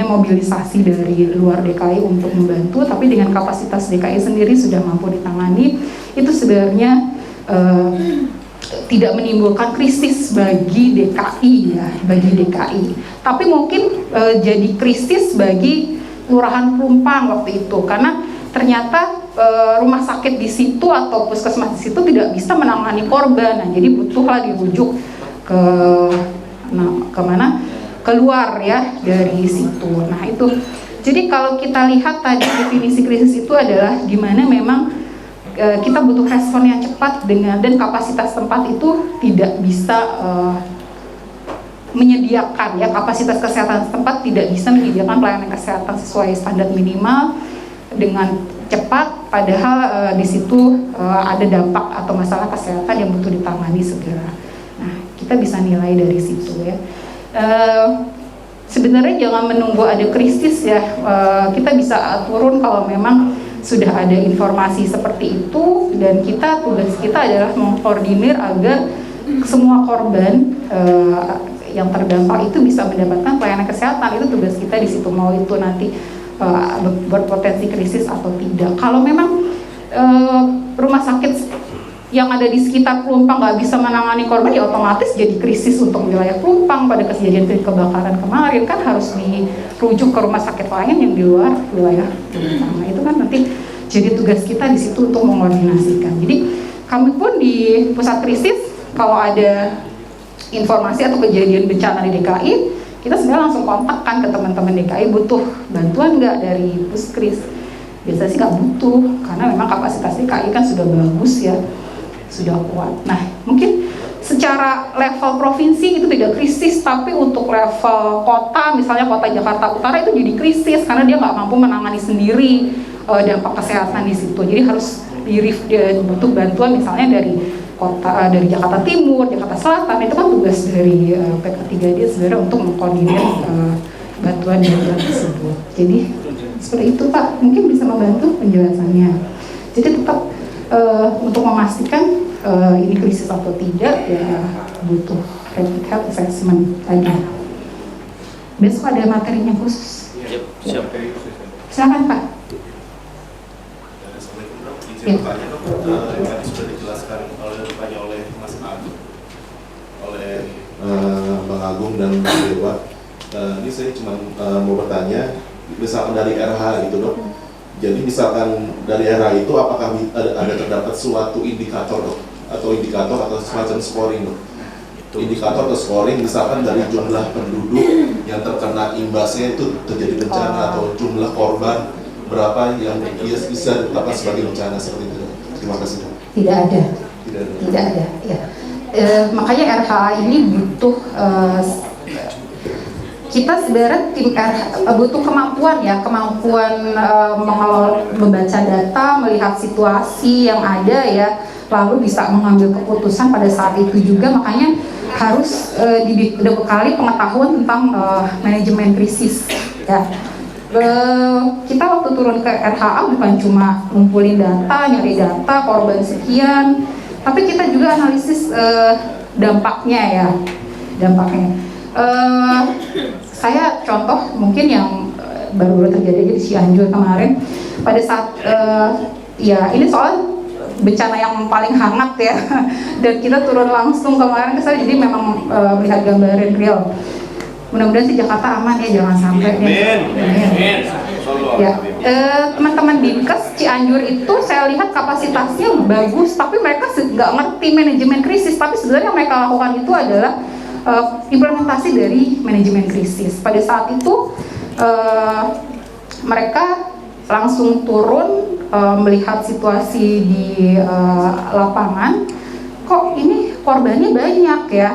mobilisasi dari luar DKI untuk membantu, tapi dengan kapasitas DKI sendiri sudah mampu ditangani. Itu sebenarnya tidak menimbulkan krisis bagi DKI ya, bagi DKI. Tapi mungkin jadi krisis bagi Kelurahan Pelumpang waktu itu, karena ternyata rumah sakit di situ atau puskesmas di situ tidak bisa menangani korban. Nah, jadi butuhlah dirujuk ke kemana? Keluar ya dari situ. Nah itu. Jadi kalau kita lihat tadi definisi krisis itu adalah gimana memang kita butuh respon yang cepat dan kapasitas tempat itu tidak bisa menyediakan ya, kapasitas kesehatan setempat tidak bisa menyediakan pelayanan kesehatan sesuai standar minimal dengan cepat, padahal di situ ada dampak atau masalah kesehatan yang butuh ditangani segera. Nah, kita bisa nilai dari situ ya. Sebenarnya jangan menunggu ada krisis ya, kita bisa turun kalau memang sudah ada informasi seperti itu, dan tugas kita adalah mengkoordinir agar semua korban yang terdampak itu bisa mendapatkan pelayanan kesehatan. Itu tugas kita di situ, mau itu nanti berpotensi krisis atau tidak. Kalau memang rumah sakit yang ada di sekitar Pelumpang nggak bisa menangani korban, ya otomatis jadi krisis untuk wilayah Pelumpang. Pada kejadian kebakaran kemarin kan harus dirujuk ke rumah sakit lain yang di luar wilayah Pelumpang. Nah, itu kan nanti jadi tugas kita di situ untuk mengkoordinasikan. Jadi kami pun di pusat krisis kalau ada informasi atau kejadian bencana di DKI, kita sebenarnya langsung kontakkan ke teman-teman DKI, butuh bantuan nggak dari Puskris. Biasanya sih nggak butuh, karena memang kapasitas DKI kan sudah bagus ya, sudah kuat. Nah, mungkin secara level provinsi itu tidak krisis, tapi untuk level kota, misalnya kota Jakarta Utara itu jadi krisis karena dia nggak mampu menangani sendiri dampak kesehatan di situ. Jadi harus butuh bantuan misalnya dari kota, dari Jakarta Timur, Jakarta Selatan. Itu kan tugas dari PK3D sebenarnya untuk mengkoordinir bantuan tersebut. Jadi seperti itu Pak, mungkin bisa membantu penjelasannya. Jadi tetap untuk memastikan ini krisis atau tidak, ya butuh rapid health assessment tadi. Besok ada materinya khusus. Siap. Silakan Pak. Izin bertanya dok, tadi sudah dijelaskan oleh Mas Agung, oleh Bang Agung dan Bang Dewa. Ini saya cuma mau bertanya, misalkan dari RH itu dok. Jadi misalkan dari RH itu apakah ada terdapat suatu indikator dok, atau semacam scoring dok? Indikator atau scoring misalkan dari jumlah penduduk yang terkena imbasnya itu terjadi bencana, atau jumlah korban berapa yang bisa ditetapkan sebagai bencana seperti itu. Terima kasih. Tidak ada. Ya. Makanya RH ini butuh kita sebenarnya tim butuh kemampuan membaca data, melihat situasi yang ada ya, lalu bisa mengambil keputusan pada saat itu juga. Makanya harus dibekali pengetahuan tentang manajemen krisis ya. Kita waktu turun ke RHA bukan cuma ngumpulin data, nyari data korban sekian, tapi kita juga analisis dampaknya ya, saya contoh mungkin yang baru terjadi di Cianjur kemarin pada saat ya ini soal bencana yang paling hangat ya dan kita turun langsung kemarin ke sana, jadi memang melihat gambaran real. Mudah-mudahan sih Jakarta aman ya, jangan sampai ya. Teman-teman Dinkes Cianjur itu saya lihat kapasitasnya bagus, tapi mereka nggak ngerti manajemen krisis. Tapi sebenarnya yang mereka lakukan itu adalah implementasi dari manajemen krisis. Pada saat itu mereka langsung turun melihat situasi di lapangan. Kok ini korbannya banyak ya?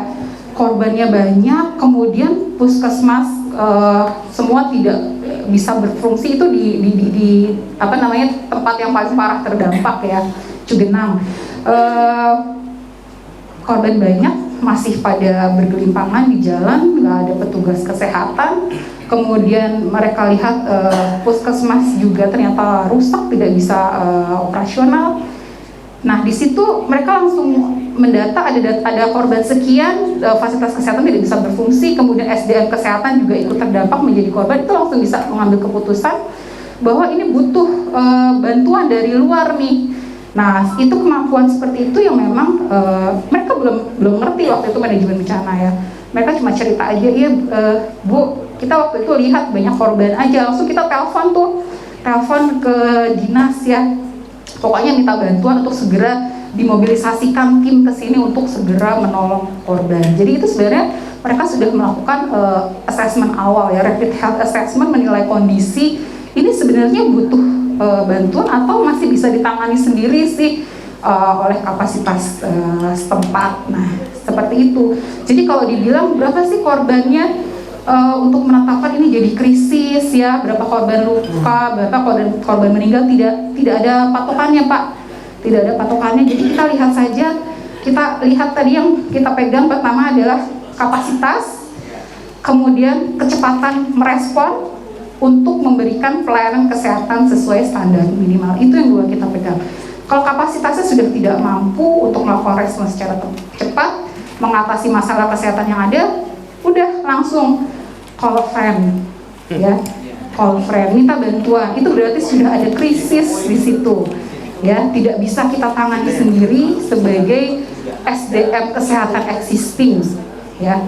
Korbannya banyak, kemudian puskesmas semua tidak bisa berfungsi. Itu di tempat yang paling parah terdampak ya, Cugenang. Korban banyak, masih pada bergelimpangan di jalan, nggak ada petugas kesehatan. Kemudian mereka lihat puskesmas juga ternyata rusak, tidak bisa operasional. Nah di situ mereka langsung mendata ada korban sekian, fasilitas kesehatan tidak bisa berfungsi, kemudian SDM kesehatan juga ikut terdampak menjadi korban. Itu langsung bisa mengambil keputusan bahwa ini butuh bantuan dari luar nih. Nah itu kemampuan seperti itu yang memang mereka belum ngerti waktu itu manajemen bencana ya. Mereka cuma cerita aja, iya Bu, kita waktu itu lihat banyak korban aja, langsung kita telepon ke dinas ya. pokoknya minta bantuan untuk segera dimobilisasikan tim ke sini untuk segera menolong korban. Jadi itu sebenarnya mereka sudah melakukan assessment awal ya, rapid health assessment, menilai kondisi ini sebenarnya butuh bantuan atau masih bisa ditangani sendiri sih oleh kapasitas setempat. Nah, seperti itu. Jadi kalau dibilang berapa sih korbannya untuk menetapkan ini jadi krisis ya, berapa korban luka, berapa korban meninggal, tidak ada patokannya, Pak. Tidak ada patokannya. Jadi kita lihat saja, kita lihat tadi yang kita pegang pertama adalah kapasitas, kemudian kecepatan merespon untuk memberikan pelayanan kesehatan sesuai standar minimal. Itu yang dua kita pegang. Kalau kapasitasnya sudah tidak mampu untuk melakukan respon secara cepat, mengatasi masalah kesehatan yang ada, udah langsung call friend, ya, call friend, minta bantuan. Itu berarti sudah ada krisis di situ, ya. Tidak bisa kita tangani sendiri sebagai SDM kesehatan existing, ya.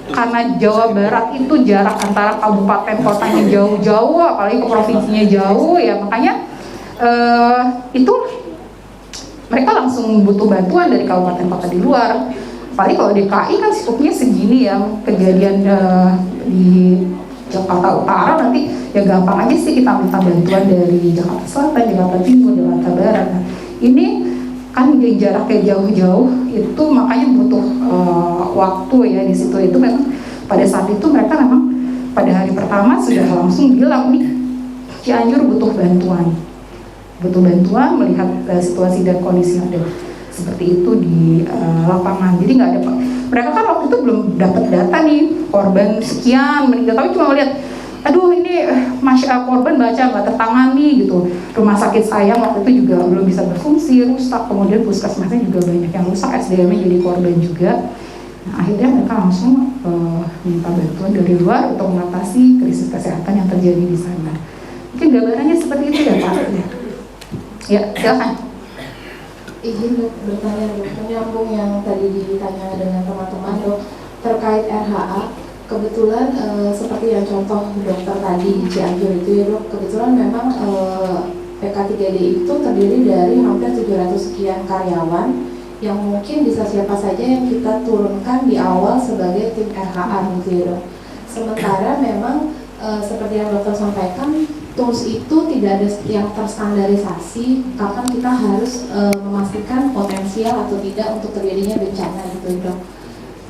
Karena Jawa Barat itu jarak antara kabupaten kotanya jauh-jauh, apalagi ke provinsinya jauh, ya, makanya itu mereka langsung butuh bantuan dari kabupaten kota di luar. Apalagi kalau DKI kan skupnya segini ya, kejadian di Jakarta Utara nanti ya gampang aja sih kita minta bantuan dari Jakarta Selatan, Jakarta Timur, Jakarta Barat. Nah, ini kan jaraknya jauh-jauh, itu makanya butuh waktu ya di situ. Itu memang pada saat itu mereka memang pada hari pertama sudah langsung bilang nih Cianjur butuh bantuan melihat situasi dan kondisi yang ada seperti itu di lapangan. Jadi nggak ada, mereka kan waktu itu belum dapat data nih korban sekian meninggal, tapi cuma melihat aduh ini korban baca nggak tertangani gitu, rumah sakit sayang waktu itu juga belum bisa berfungsi, rusak, kemudian puskesmasnya juga banyak yang rusak, SDM-nya jadi korban juga. Nah, akhirnya mereka langsung minta bantuan dari luar untuk mengatasi krisis kesehatan yang terjadi di sana. Mungkin gambarannya seperti itu ya Pak. Ya, silakan. Izin dok bertanya dok, menyambung yang tadi ditanya dengan teman-teman dok terkait RHA. Kebetulan seperti yang contoh dokter tadi di Cianjur itu ya dok, kebetulan memang PK3D itu terdiri dari hampir 700 sekian karyawan yang mungkin bisa siapa saja yang kita turunkan di awal sebagai tim RHA gitu ya dok. Sementara memang seperti yang dokter sampaikan, tools itu tidak ada yang terstandarisasi, kapan kita harus memastikan potensial atau tidak untuk terjadinya bencana gitu dok.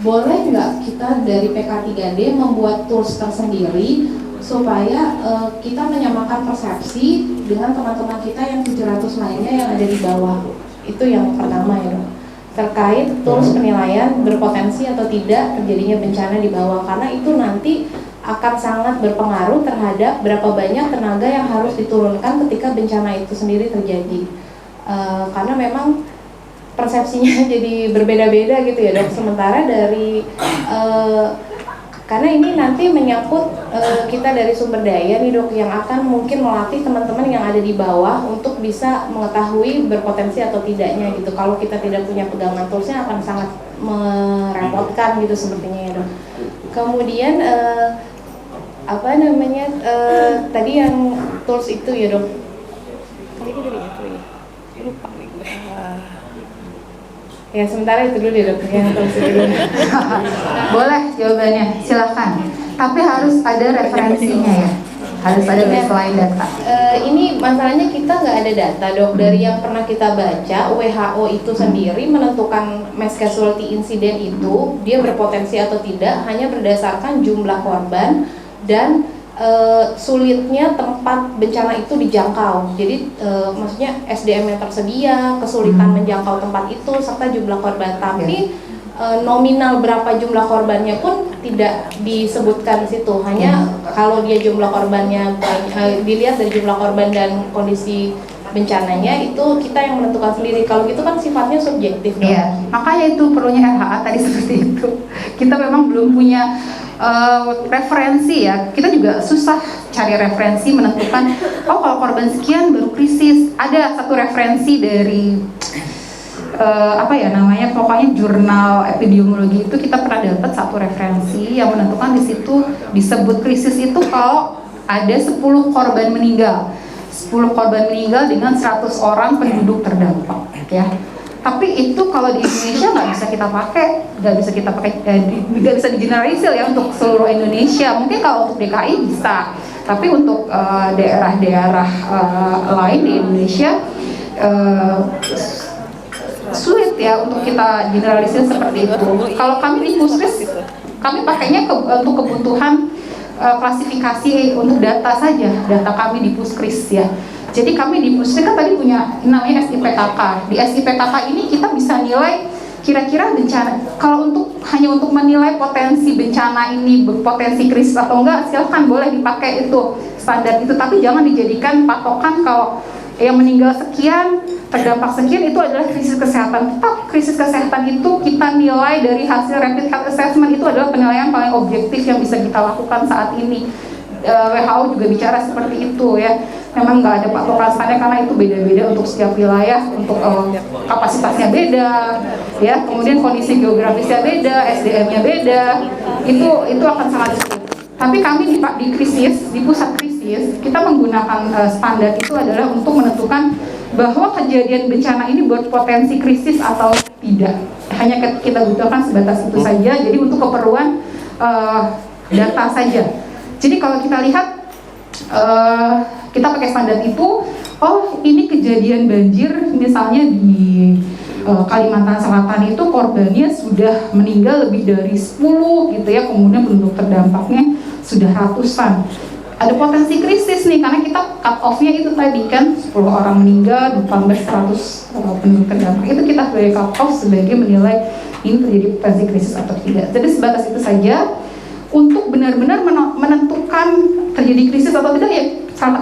Boleh nggak kita dari PK3D membuat tools tersendiri supaya kita menyamakan persepsi dengan teman-teman kita yang 700 lainnya yang ada di bawah. Itu yang pertama ya dok. Terkait tools penilaian berpotensi atau tidak terjadinya bencana di bawah, karena itu nanti akan sangat berpengaruh terhadap berapa banyak tenaga yang harus diturunkan ketika bencana itu sendiri terjadi. Karena memang persepsinya jadi berbeda-beda gitu ya dok. Sementara dari karena ini nanti menyangkut kita dari sumber daya nih dok, yang akan mungkin melatih teman-teman yang ada di bawah untuk bisa mengetahui berpotensi atau tidaknya gitu. Kalau kita tidak punya pegangan toolsnya akan sangat merepotkan gitu sepertinya ya dok. Kemudian tadi yang tools itu ya dok. Lupa nih gue. Ya sementara itu dulu deh dok, yang tools itu dulu. Boleh jawabannya, silahkan. Tapi harus ada referensinya ya, harus ada baseline data. Ini masalahnya kita nggak ada data dok. Dari yang pernah kita baca, WHO itu sendiri menentukan mass casualty incident itu dia berpotensi atau tidak hanya berdasarkan jumlah korban dan sulitnya tempat bencana itu dijangkau. Jadi maksudnya SDM yang tersedia, kesulitan menjangkau tempat itu, serta jumlah korban. Tapi nominal berapa jumlah korbannya pun tidak disebutkan di situ. Hanya kalau dia jumlah korbannya dilihat dari jumlah korban dan kondisi bencananya, itu kita yang menentukan sendiri. Kalau gitu kan sifatnya subjektif dong. Iya, makanya itu perlunya RHA tadi seperti itu. Kita memang belum punya referensi ya. Kita juga susah cari referensi menentukan oh kalau korban sekian baru krisis. Ada satu referensi dari pokoknya jurnal epidemiologi itu kita pernah dapat satu referensi yang menentukan di situ disebut krisis itu kalau ada 10 korban meninggal. 10 korban meninggal dengan 100 orang penduduk terdampak ya. Tapi itu kalau di Indonesia nggak bisa kita pakai, nggak bisa digeneralisir ya untuk seluruh Indonesia. Mungkin kalau untuk DKI bisa, tapi untuk daerah-daerah lain di Indonesia sulit ya untuk kita generalisir seperti itu. Kalau kami di Puskes, kami pakainya untuk kebutuhan klasifikasi untuk data saja, data kami di Puskes ya. Jadi kami di Puskes kan tadi punya namanya SIPKK. Di SIPKK ini kita bisa nilai kira-kira bencana. Kalau hanya untuk menilai potensi bencana ini berpotensi krisis atau enggak, silahkan boleh dipakai itu standar itu. Tapi jangan dijadikan patokan kalau yang meninggal sekian, terdampak sekian itu adalah krisis kesehatan. Tetap krisis kesehatan itu kita nilai dari hasil rapid health assessment, itu adalah penilaian paling objektif yang bisa kita lakukan saat ini. WHO juga bicara seperti itu ya. Memang nggak ada patokan standar karena itu beda-beda untuk setiap wilayah, untuk kapasitasnya beda, ya. Kemudian kondisi geografisnya beda, SDM-nya beda. Itu akan sangat sulit. Tapi kami di krisis, di pusat krisis, kita menggunakan standar itu adalah untuk menentukan bahwa kejadian bencana ini berpotensi krisis atau tidak. Hanya kita butuhkan sebatas itu saja. Jadi untuk keperluan data saja. Jadi kalau kita lihat kita pakai standar itu, oh ini kejadian banjir misalnya di Kalimantan Selatan itu korbannya sudah meninggal lebih dari 10 gitu ya, kemudian penduduk terdampaknya sudah ratusan. Ada potensi krisis nih karena kita cut off-nya itu tadi kan 10 orang meninggal, 100 penduduk terdampak. Itu kita sebagai cut off sebagai menilai ini terjadi potensi krisis atau tidak. Jadi sebatas itu saja. Untuk benar-benar menentukan terjadi krisis atau tidak ya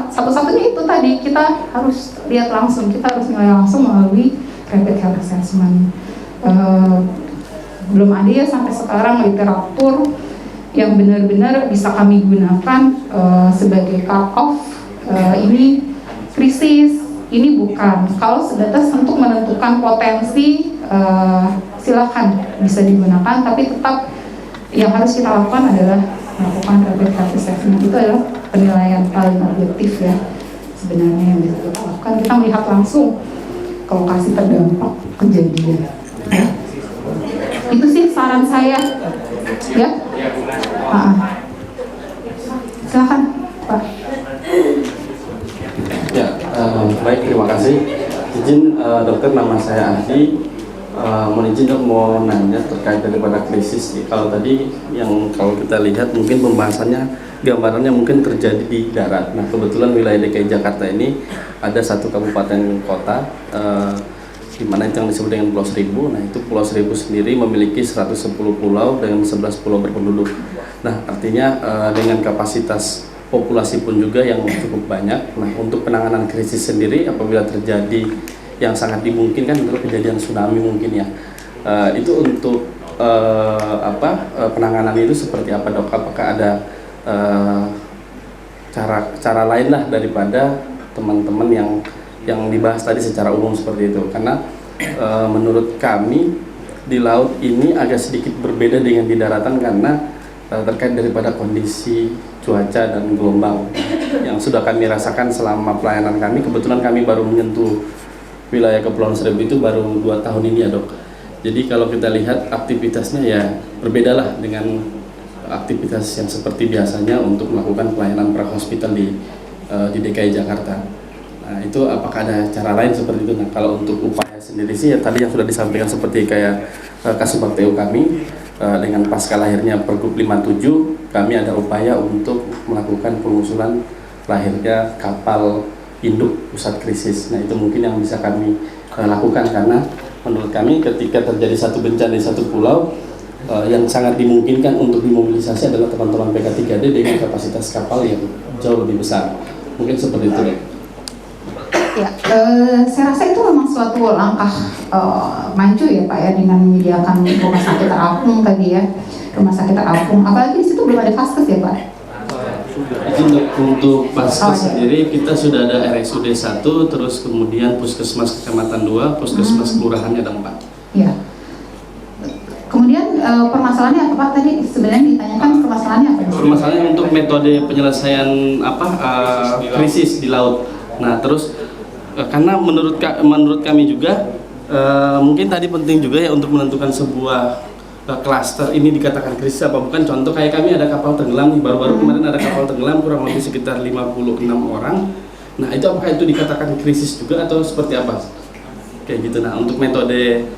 satu-satunya itu tadi kita harus lihat langsung, kita harus nilai langsung melalui rapid health assessment. Belum ada ya sampai sekarang literatur yang benar-benar bisa kami gunakan sebagai cut off ini krisis, ini bukan. Kalau sebatas untuk menentukan potensi silakan bisa digunakan, tapi tetap yang harus kita lakukan adalah melakukan rapid health assessment. Itu adalah penilaian paling objektif ya sebenarnya yang bisa kita lakukan. Kita melihat langsung ke lokasi terdampak kejadian ya. Itu sih saran saya ya. Silakan Pak. Ya, baik, terima kasih. Izin dokter, nama saya Adi. Mohon izin dok, mau nanya terkait daripada krisis. Kalau tadi yang kalau kita lihat mungkin pembahasannya gambarannya mungkin terjadi di darat. Nah kebetulan wilayah DKI Jakarta ini ada satu kabupaten kota di mana yang disebut dengan Pulau Seribu. Nah itu Pulau Seribu sendiri memiliki 110 pulau dengan 11 pulau berpenduduk. Nah artinya dengan kapasitas populasi pun juga yang cukup banyak. Nah untuk penanganan krisis sendiri apabila terjadi yang sangat dimungkinkan adalah kejadian tsunami mungkin ya. Itu untuk penanganan itu seperti apa dok? Apakah ada cara lain lah daripada teman-teman yang dibahas tadi secara umum seperti itu? Karena menurut kami di laut ini agak sedikit berbeda dengan di daratan karena terkait daripada kondisi cuaca dan gelombang yang sudah kami rasakan selama pelayanan kami. Kebetulan kami baru menyentuh wilayah Kepulauan Seribu itu baru 2 tahun ini ya dok. Jadi kalau kita lihat aktivitasnya ya berbeda lah dengan aktivitas yang seperti biasanya untuk melakukan pelayanan prahospital di DKI Jakarta. Nah itu apakah ada cara lain seperti itu? Nah kalau untuk upaya sendiri sih ya tadi yang sudah disampaikan seperti kayak Kasubag TU kami dengan pasca lahirnya Pergub 57 kami ada upaya untuk melakukan pengusulan lahirnya kapal induk pusat krisis. Nah itu mungkin yang bisa kami lakukan karena menurut kami ketika terjadi satu bencana di satu pulau yang sangat dimungkinkan untuk dimobilisasi adalah teman-teman PK3D dengan kapasitas kapal yang jauh lebih besar. Mungkin seperti itu deh. Ya, saya rasa itu memang suatu langkah maju ya Pak ya dengan menyediakan rumah sakit terapung tadi ya, rumah sakit terapung. Apalagi di situ belum ada vaskes ya Pak. Untuk Vaskes sendiri kita sudah ada RSUD 1, terus kemudian Puskesmas Kecamatan 2, Puskesmas Kelurahannya ada 4. Ya. Kemudian permasalahannya apa Pak tadi sebenarnya ditanyakan permasalahannya apa? Permasalahannya untuk metode penyelesaian krisis di laut. Nah terus karena menurut kami juga mungkin tadi penting juga ya untuk menentukan sebuah klaster ini dikatakan krisis apa bukan. Contoh kayak kami ada kapal tenggelam nih, baru-baru kemarin ada kapal tenggelam kurang lebih sekitar 56 orang. Nah itu apakah itu dikatakan krisis juga atau seperti apa? Kayak gitu. Nah untuk metode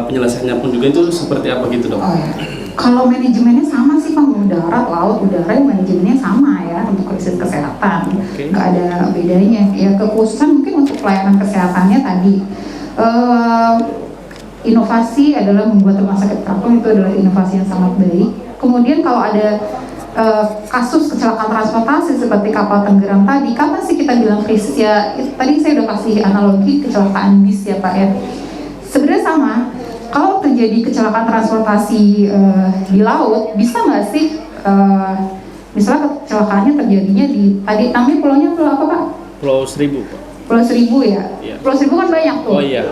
penyelesaiannya pun juga itu seperti apa gitu dok? Oh, ya. Kalau manajemennya sama sih Bang, darat, laut, udara, manajemennya sama ya untuk krisis kesehatan, nggak ada bedanya. Ya kekhususan mungkin untuk pelayanan kesehatannya tadi, inovasi adalah membuat rumah sakit terapung, itu adalah inovasi yang sangat baik. Kemudian kalau ada kasus kecelakaan transportasi seperti kapal tenggelam tadi, kapan sih kita bilang krisis ya? Tadi saya udah kasih analogi kecelakaan bis ya Pak ya. Sebenarnya sama. Kalau terjadi kecelakaan transportasi di laut, bisa nggak sih misalnya kecelakaannya terjadinya di tadi namanya pulaunya pulau apa Pak? Pulau Seribu Pak. Pulau Seribu ya? Iya. Pulau Seribu kan banyak tuh. Oh iya.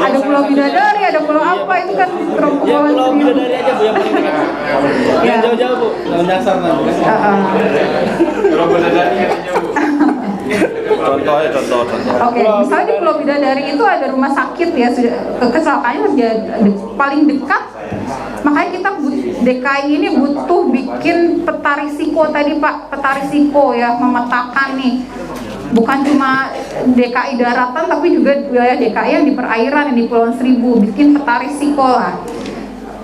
Ada Pulau Bidadari, ada pulau apa itu kan terumpu Ya Pulau Seribu. Bidadari aja Bu yang paling dekat. Ya. Yang jauh-jauh Bu, yang nyasar nanti. Contoh. Oke, misalnya di Pulau Bidadari itu ada rumah sakit ya, sudah kecelakaannya terjadi paling dekat. Makanya kita DKI ini butuh bikin peta risiko tadi Pak, peta risiko ya, memetakan nih. Bukan cuma DKI daratan tapi juga wilayah DKI yang di perairan, yang di Pulau Seribu, bikin peta risiko lah.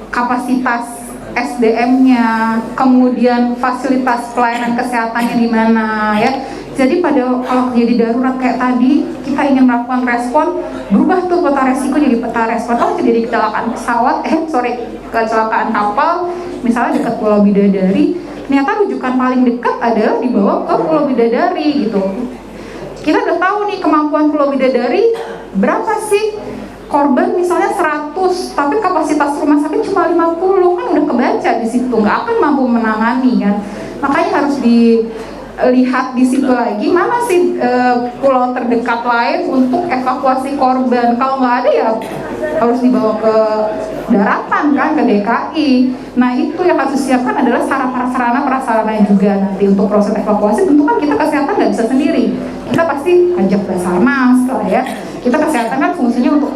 Kapasitas SDM-nya, kemudian fasilitas pelayanan kesehatannya di mana ya. Jadi kalau jadi darurat kayak tadi, kita ingin melakukan respon, berubah tuh peta resiko jadi peta respon. Oh terjadi kecelakaan pesawat, kecelakaan kapal, misalnya dekat Pulau Bidadari, ternyata rujukan paling dekat adalah dibawa ke Pulau Bidadari gitu. Kita udah tahu nih kemampuan Pulau Bidadari berapa sih? Korban misalnya 100, tapi kapasitas rumah sakit cuma 50, kan udah kebaca di situ, nggak akan mampu menangani kan. Makanya harus dilihat di situ lagi mana sih pulau terdekat lain untuk evakuasi korban. Kalau nggak ada ya harus dibawa ke daratan kan, ke DKI. Nah itu yang harus disiapkan adalah sarana-prasarana juga nanti untuk proses evakuasi. Tentu kan kita kesehatan nggak bisa sendiri, kita pasti ajak Basarnas lah ya. Kita kesehatan kan fungsinya untuk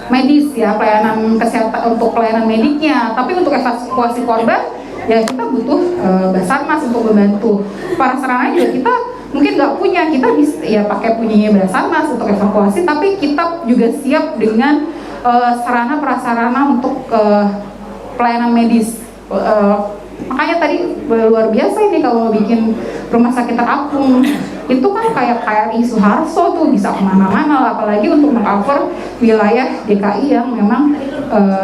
medis ya, pelayanan kesehatan untuk pelayanan mediknya. Tapi untuk evakuasi korban ya kita butuh Basarnas untuk membantu. Para sarana juga kita mungkin nggak punya, kita bisa ya pakai punyanya Basarnas untuk evakuasi. Tapi kita juga siap dengan sarana prasarana untuk pelayanan medis. Makanya tadi luar biasa ini kalau bikin rumah sakit terapung itu kan kayak KRI Suharto tuh bisa kemana-mana, apalagi untuk mengcover wilayah DKI yang memang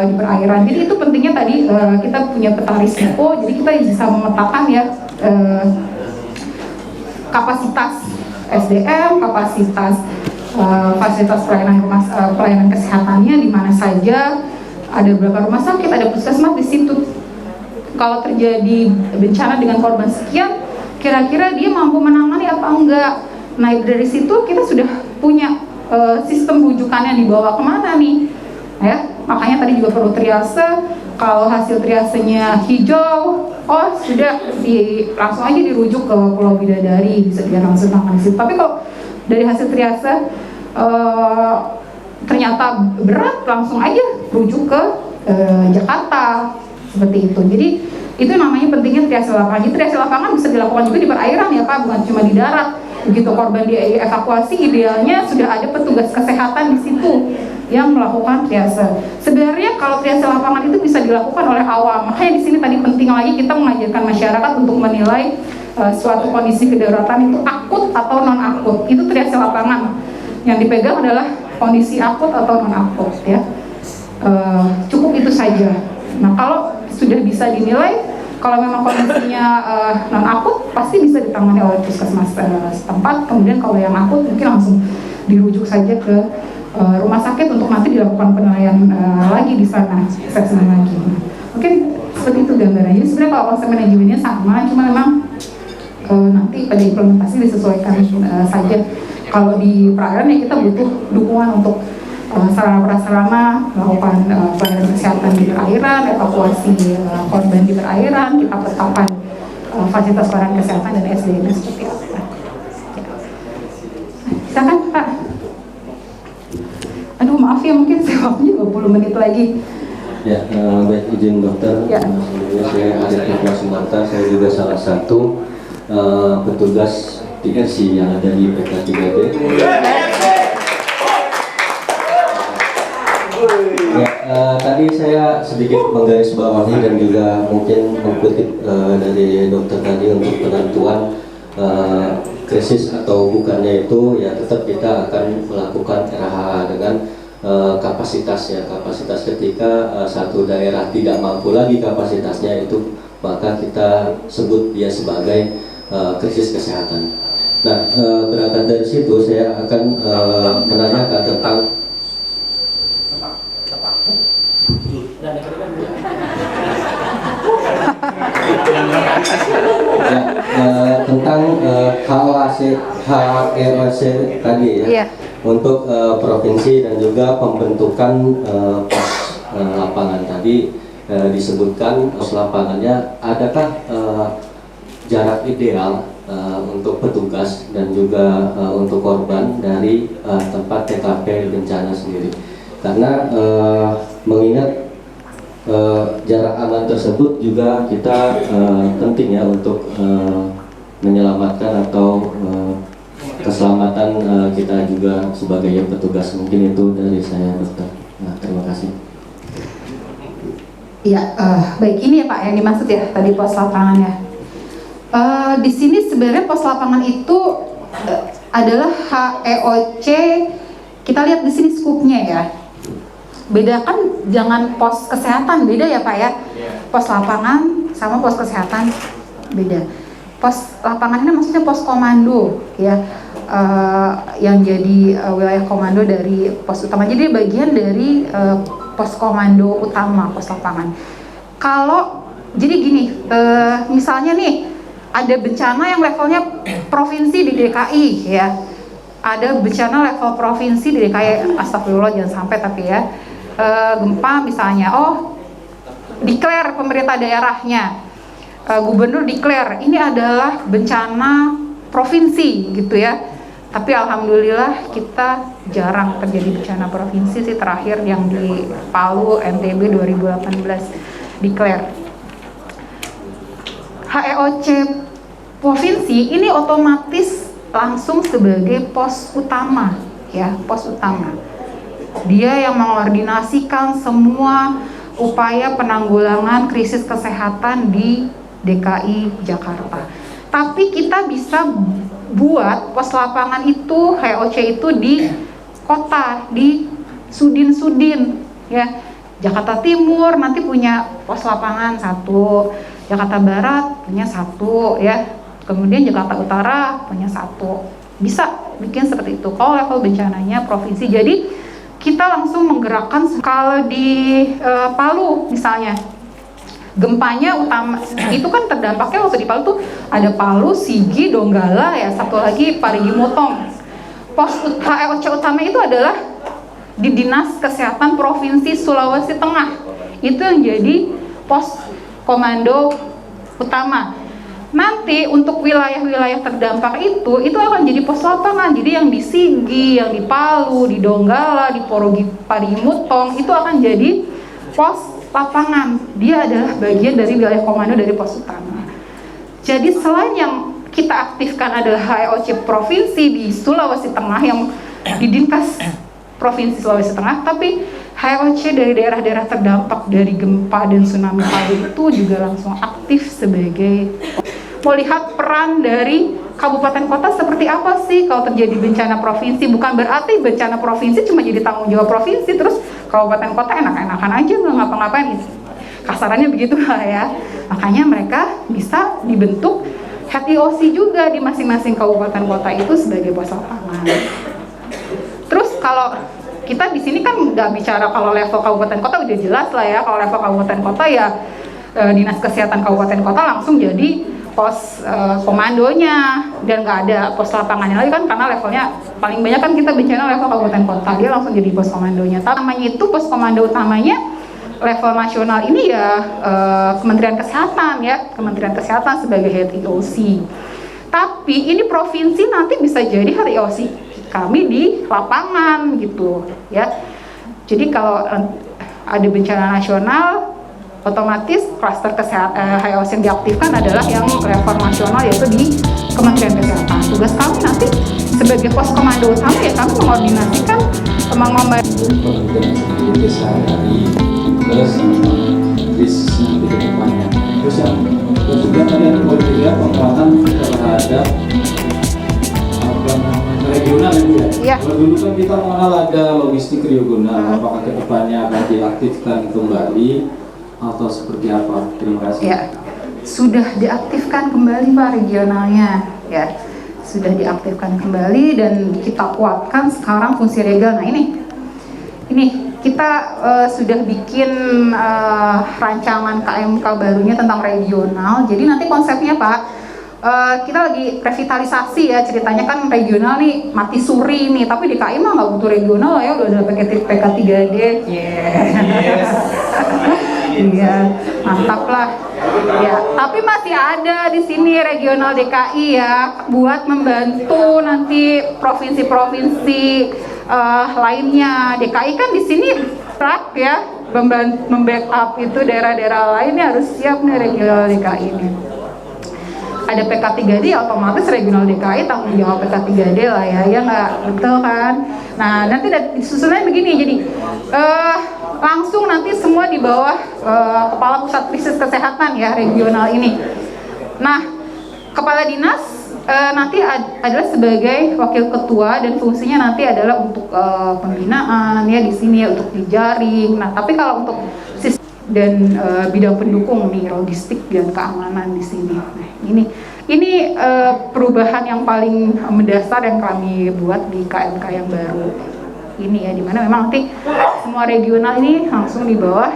di perairan. Jadi itu pentingnya tadi kita punya peta risiko, jadi kita bisa memetakan ya kapasitas SDM, kapasitas fasilitas pelayanan kesehatannya di mana saja, ada berapa rumah sakit, ada puskesmas di situ. Kalau terjadi bencana dengan korban sekian, kira-kira dia mampu menangani apa enggak. Nah dari situ kita sudah punya sistem rujukannya dibawa kemana nih, ya. Makanya tadi juga perlu triase. Kalau hasil triasenya hijau, oh sudah langsung aja dirujuk ke Pulau Bidadari, bisa dia langsung tangani situ. Tapi kalau dari hasil triase ternyata berat, langsung aja rujuk ke Jakarta. Seperti itu. Jadi itu namanya pentingnya triase lapangan. Jadi triase lapangan bisa dilakukan juga di perairan ya Pak, bukan cuma di darat. Begitu korban dievakuasi, idealnya sudah ada petugas kesehatan di situ yang melakukan triase. Sebenarnya kalau triase lapangan itu bisa dilakukan oleh awam. Makanya di sini tadi penting lagi kita mengajarkan masyarakat untuk menilai suatu kondisi kedaruratan itu akut atau non akut. Itu triase lapangan. Yang dipegang adalah kondisi akut atau non akut ya. Cukup itu saja. Nah kalau sudah bisa dinilai, kalau memang kondisinya non akut pasti bisa ditangani oleh puskesmas setempat. Kemudian kalau yang akut mungkin langsung dirujuk saja ke rumah sakit untuk nanti dilakukan penilaian lagi di sana, assessment lagi. Mungkin seperti itu gambarannya. Sebenarnya kalau konsep manajemennya sama, cuma memang nanti pada implementasi disesuaikan saja. Kalau di perairan ya kita butuh dukungan untuk sarana-prasarana, melakukan pelayanan kesehatan di perairan, evakuasi korban di perairan, kita petakan fasilitas pelayanan kesehatan dan SDM seperti apa. Ya. Silakan Pak. Aduh maaf ya, mungkin saya waktunya 20 menit lagi. Ya, baik izin dokter. Ya. Sebelumnya saya Aditya Sumarta, saya juga salah satu petugas TSC yang ada di PK3B. Ya, tadi saya sedikit menggarisbawahi dan juga mungkin mengkutip dari dokter tadi untuk penentuan krisis atau bukannya itu, ya tetap kita akan melakukan RHA dengan kapasitas ketika satu daerah tidak mampu lagi kapasitasnya itu, maka kita sebut dia sebagai krisis kesehatan. Nah, berangkat dari situ saya akan menanyakan tentang tentang HEOC tadi ya. Iya. Untuk provinsi dan juga pembentukan pos lapangan tadi disebutkan pos lapangannya, adakah jarak ideal untuk petugas dan juga untuk korban dari tempat TKP bencana sendiri? Karena mengingat jarak aman tersebut juga kita penting ya untuk menyelamatkan atau keselamatan kita juga sebagai petugas. Mungkin itu dari saya dokter. Nah, terima kasih. Iya, baik, ini ya Pak yang dimaksud ya tadi pos lapangannya. Di sini sebenarnya pos lapangan itu adalah HEOC. Kita lihat di sini skupnya ya. Bedakan, jangan pos kesehatan, beda ya Pak ya. Pos lapangan sama pos kesehatan beda. Pos lapangan ini maksudnya pos komando ya, yang jadi wilayah komando dari pos utama. Jadi bagian dari pos komando utama pos lapangan. Kalau jadi gini, misalnya nih ada bencana yang levelnya provinsi di DKI ya, ada bencana level provinsi di DKI, astagfirullah jangan sampai tapi ya, gempa misalnya, declare pemerintah daerahnya, gubernur declare ini adalah bencana provinsi gitu ya. Tapi alhamdulillah kita jarang terjadi bencana provinsi sih, terakhir yang di Palu NTB 2018 declare. HEOC provinsi ini otomatis langsung sebagai pos utama ya, pos utama. Dia yang mengkoordinasikan semua upaya penanggulangan krisis kesehatan di DKI Jakarta. Tapi kita bisa buat pos lapangan itu, HEOC itu di kota, di sudin-sudin ya. Jakarta Timur nanti punya pos lapangan satu, Jakarta Barat punya satu ya, kemudian Jakarta Utara punya satu. Bisa bikin seperti itu kalau level bencananya provinsi. Jadi kita langsung menggerakkan. Kalau di Palu misalnya, gempanya utama itu kan terdampaknya waktu di Palu tuh ada Palu, Sigi, Donggala ya, satu lagi Parigi Motong. Pos HEOC utama itu adalah di Dinas Kesehatan Provinsi Sulawesi Tengah. Itu yang jadi pos komando utama. Nanti untuk wilayah-wilayah terdampak itu akan jadi pos lapangan. Jadi yang di Sigi, yang di Palu, di Donggala, di Parigi Motong itu akan jadi pos lapangan. Dia adalah bagian dari wilayah komando dari pos utama. Jadi selain yang kita aktifkan adalah HEOC provinsi di Sulawesi Tengah yang di Dinkes Provinsi Sulawesi Tengah, tapi HEOC dari daerah-daerah terdampak dari gempa dan tsunami Palu itu juga langsung aktif sebagai melihat peran dari kabupaten kota seperti apa sih kalau terjadi bencana provinsi. Bukan berarti bencana provinsi cuma jadi tanggung jawab provinsi, terus kabupaten kota enak-enakan aja nggak ngapa-ngapain, kasarannya begitu lah ya. Makanya mereka bisa dibentuk HEOC juga di masing-masing kabupaten kota itu sebagai pos lapangan. Terus kalau kita di sini kan nggak bicara kalau level kabupaten kota, udah jelas lah ya. Kalau level kabupaten kota ya Dinas Kesehatan Kabupaten Kota langsung jadi pos komandonya, dan nggak ada pos lapangannya lagi kan, karena levelnya paling banyak kan kita bencana level kabupaten kota, dia langsung jadi pos komandonya. Namanya itu pos komando utamanya level nasional ini ya Kementerian Kesehatan ya, Kementerian Kesehatan sebagai head EOC. Tapi ini provinsi nanti bisa jadi head EOC kami di lapangan gitu ya. Jadi kalau ada bencana nasional, otomatis klaster kesehatan HEOS yang diaktifkan adalah yang level nasional, yaitu di Kementerian Kesehatan. Tugas kami nanti sebagai pos komando utama ya kami mengkoordinasikan membantu penelitian sehari-hari, terus bisnisnya di depannya. Terus yang juga tadi ada poin juga penguatan terhadap regional ya. Iya. Kalau dulu kan kita mengenal ada logistik regional, apakah kedepannya akan diaktifkan kembali atau seperti apa? Terima kasih. Ya, sudah diaktifkan kembali Pak regionalnya ya. Sudah diaktifkan kembali dan kita kuatkan sekarang fungsi regional. Nah ini kita sudah bikin rancangan KMK barunya tentang regional. Jadi nanti konsepnya Pak, kita lagi revitalisasi ya, ceritanya kan regional nih mati suri nih, tapi DKI mah nggak butuh regional ya, udah ada PK3D. Yes. Iya, mantap lah. Ya, tapi masih ada di sini regional DKI ya, buat membantu nanti provinsi-provinsi lainnya. DKI kan di sini rak ya, membackup itu daerah-daerah lainnya harus siap nih regional DKI ini. Ada PK3D otomatis regional DKI tanggung jawab PK3D lah ya nggak, betul kan? Nah nanti susunannya begini, jadi langsung nanti semua di bawah Kepala Pusat Krisis Kesehatan ya regional ini. Nah Kepala Dinas nanti adalah sebagai wakil ketua dan fungsinya nanti adalah untuk pembinaan ya di sini ya, untuk dijaring. Nah tapi kalau untuk dan bidang pendukung nih, logistik dan keamanan di sini. Nah, ini perubahan yang paling mendasar yang kami buat di KMK yang baru ini ya, dimana memang nanti semua regional ini langsung di bawah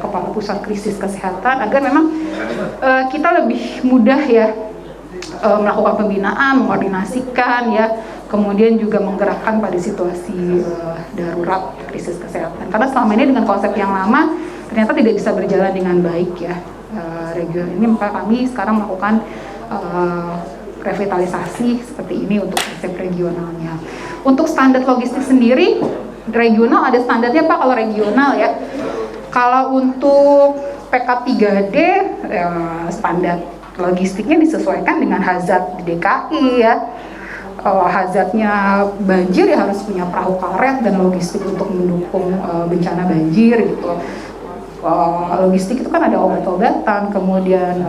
Kepala Pusat Krisis Kesehatan agar memang kita lebih mudah ya melakukan pembinaan, mengkoordinasikan ya, kemudian juga menggerakkan pada situasi darurat krisis kesehatan. Karena selama ini dengan konsep yang lama ternyata tidak bisa berjalan dengan baik ya regional ini, maka kami sekarang melakukan revitalisasi seperti ini untuk konsep regionalnya. Untuk standar logistik sendiri, regional ada standarnya Pak kalau regional ya. Kalau untuk PK3D standar logistiknya disesuaikan dengan hazard di DKI ya. Kalau hazardnya banjir ya harus punya perahu karet dan logistik untuk mendukung bencana banjir gitu. Logistik itu kan ada obat-obatan, kemudian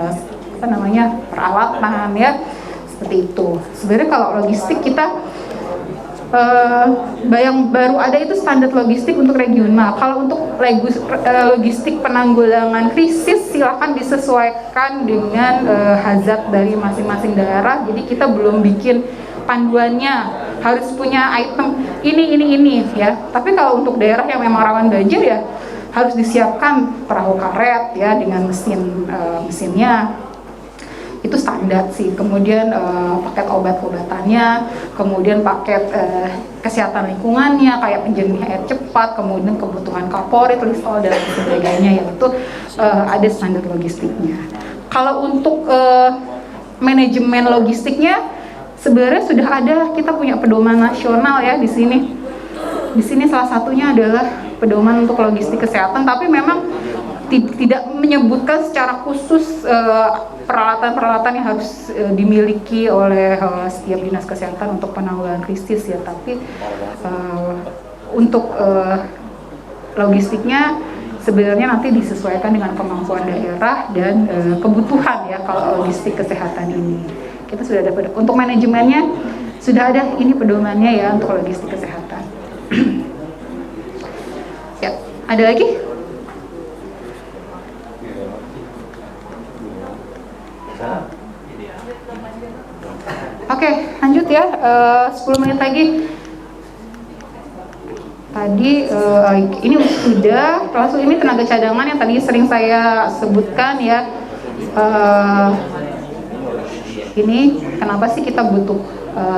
peralatan ya, seperti itu. Sebenarnya kalau logistik kita yang baru ada itu standar logistik untuk regional. Kalau untuk logistik penanggulangan krisis silakan disesuaikan dengan hazard dari masing-masing daerah. Jadi kita belum bikin panduannya harus punya item ini ya. Tapi kalau untuk daerah yang memang rawan banjir ya harus disiapkan perahu karet ya dengan mesinnya, itu standar sih. Kemudian paket obat-obatannya, kemudian paket kesehatan lingkungannya kayak penjernih air cepat, kemudian kebutuhan Kapolri, Listol dan sebagainya, yaitu ada standar logistiknya. Kalau untuk manajemen logistiknya sebenarnya sudah ada, kita punya pedoman nasional ya di sini. Di sini salah satunya adalah pedoman untuk logistik kesehatan, tapi memang tidak menyebutkan secara khusus peralatan-peralatan yang harus dimiliki oleh setiap dinas kesehatan untuk penanggulangan krisis ya. Tapi untuk logistiknya sebenarnya nanti disesuaikan dengan kemampuan daerah dan kebutuhan ya kalau logistik kesehatan ini. Kita sudah ada untuk manajemennya, sudah ada ini pedomannya ya untuk logistik kesehatan. Ya, ada lagi? Oke, lanjut ya. 10 menit lagi. Tadi ini sudah, langsung ini tenaga cadangan yang tadi sering saya sebutkan ya. Ini kenapa sih kita butuh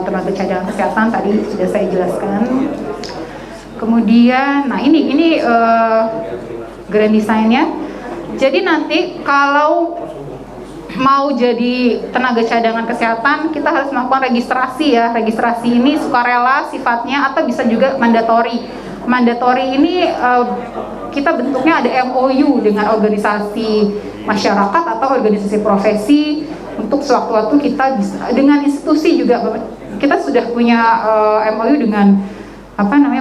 tenaga cadangan kesehatan, tadi sudah saya jelaskan. Kemudian, nah ini grand design-nya. Jadi nanti kalau mau jadi tenaga cadangan kesehatan, kita harus melakukan registrasi ya. Registrasi ini sukarela sifatnya atau bisa juga mandatori. Mandatori ini kita bentuknya ada MOU dengan organisasi masyarakat atau organisasi profesi untuk sewaktu-waktu kita bisa, dengan institusi juga. Kita sudah punya MOU dengan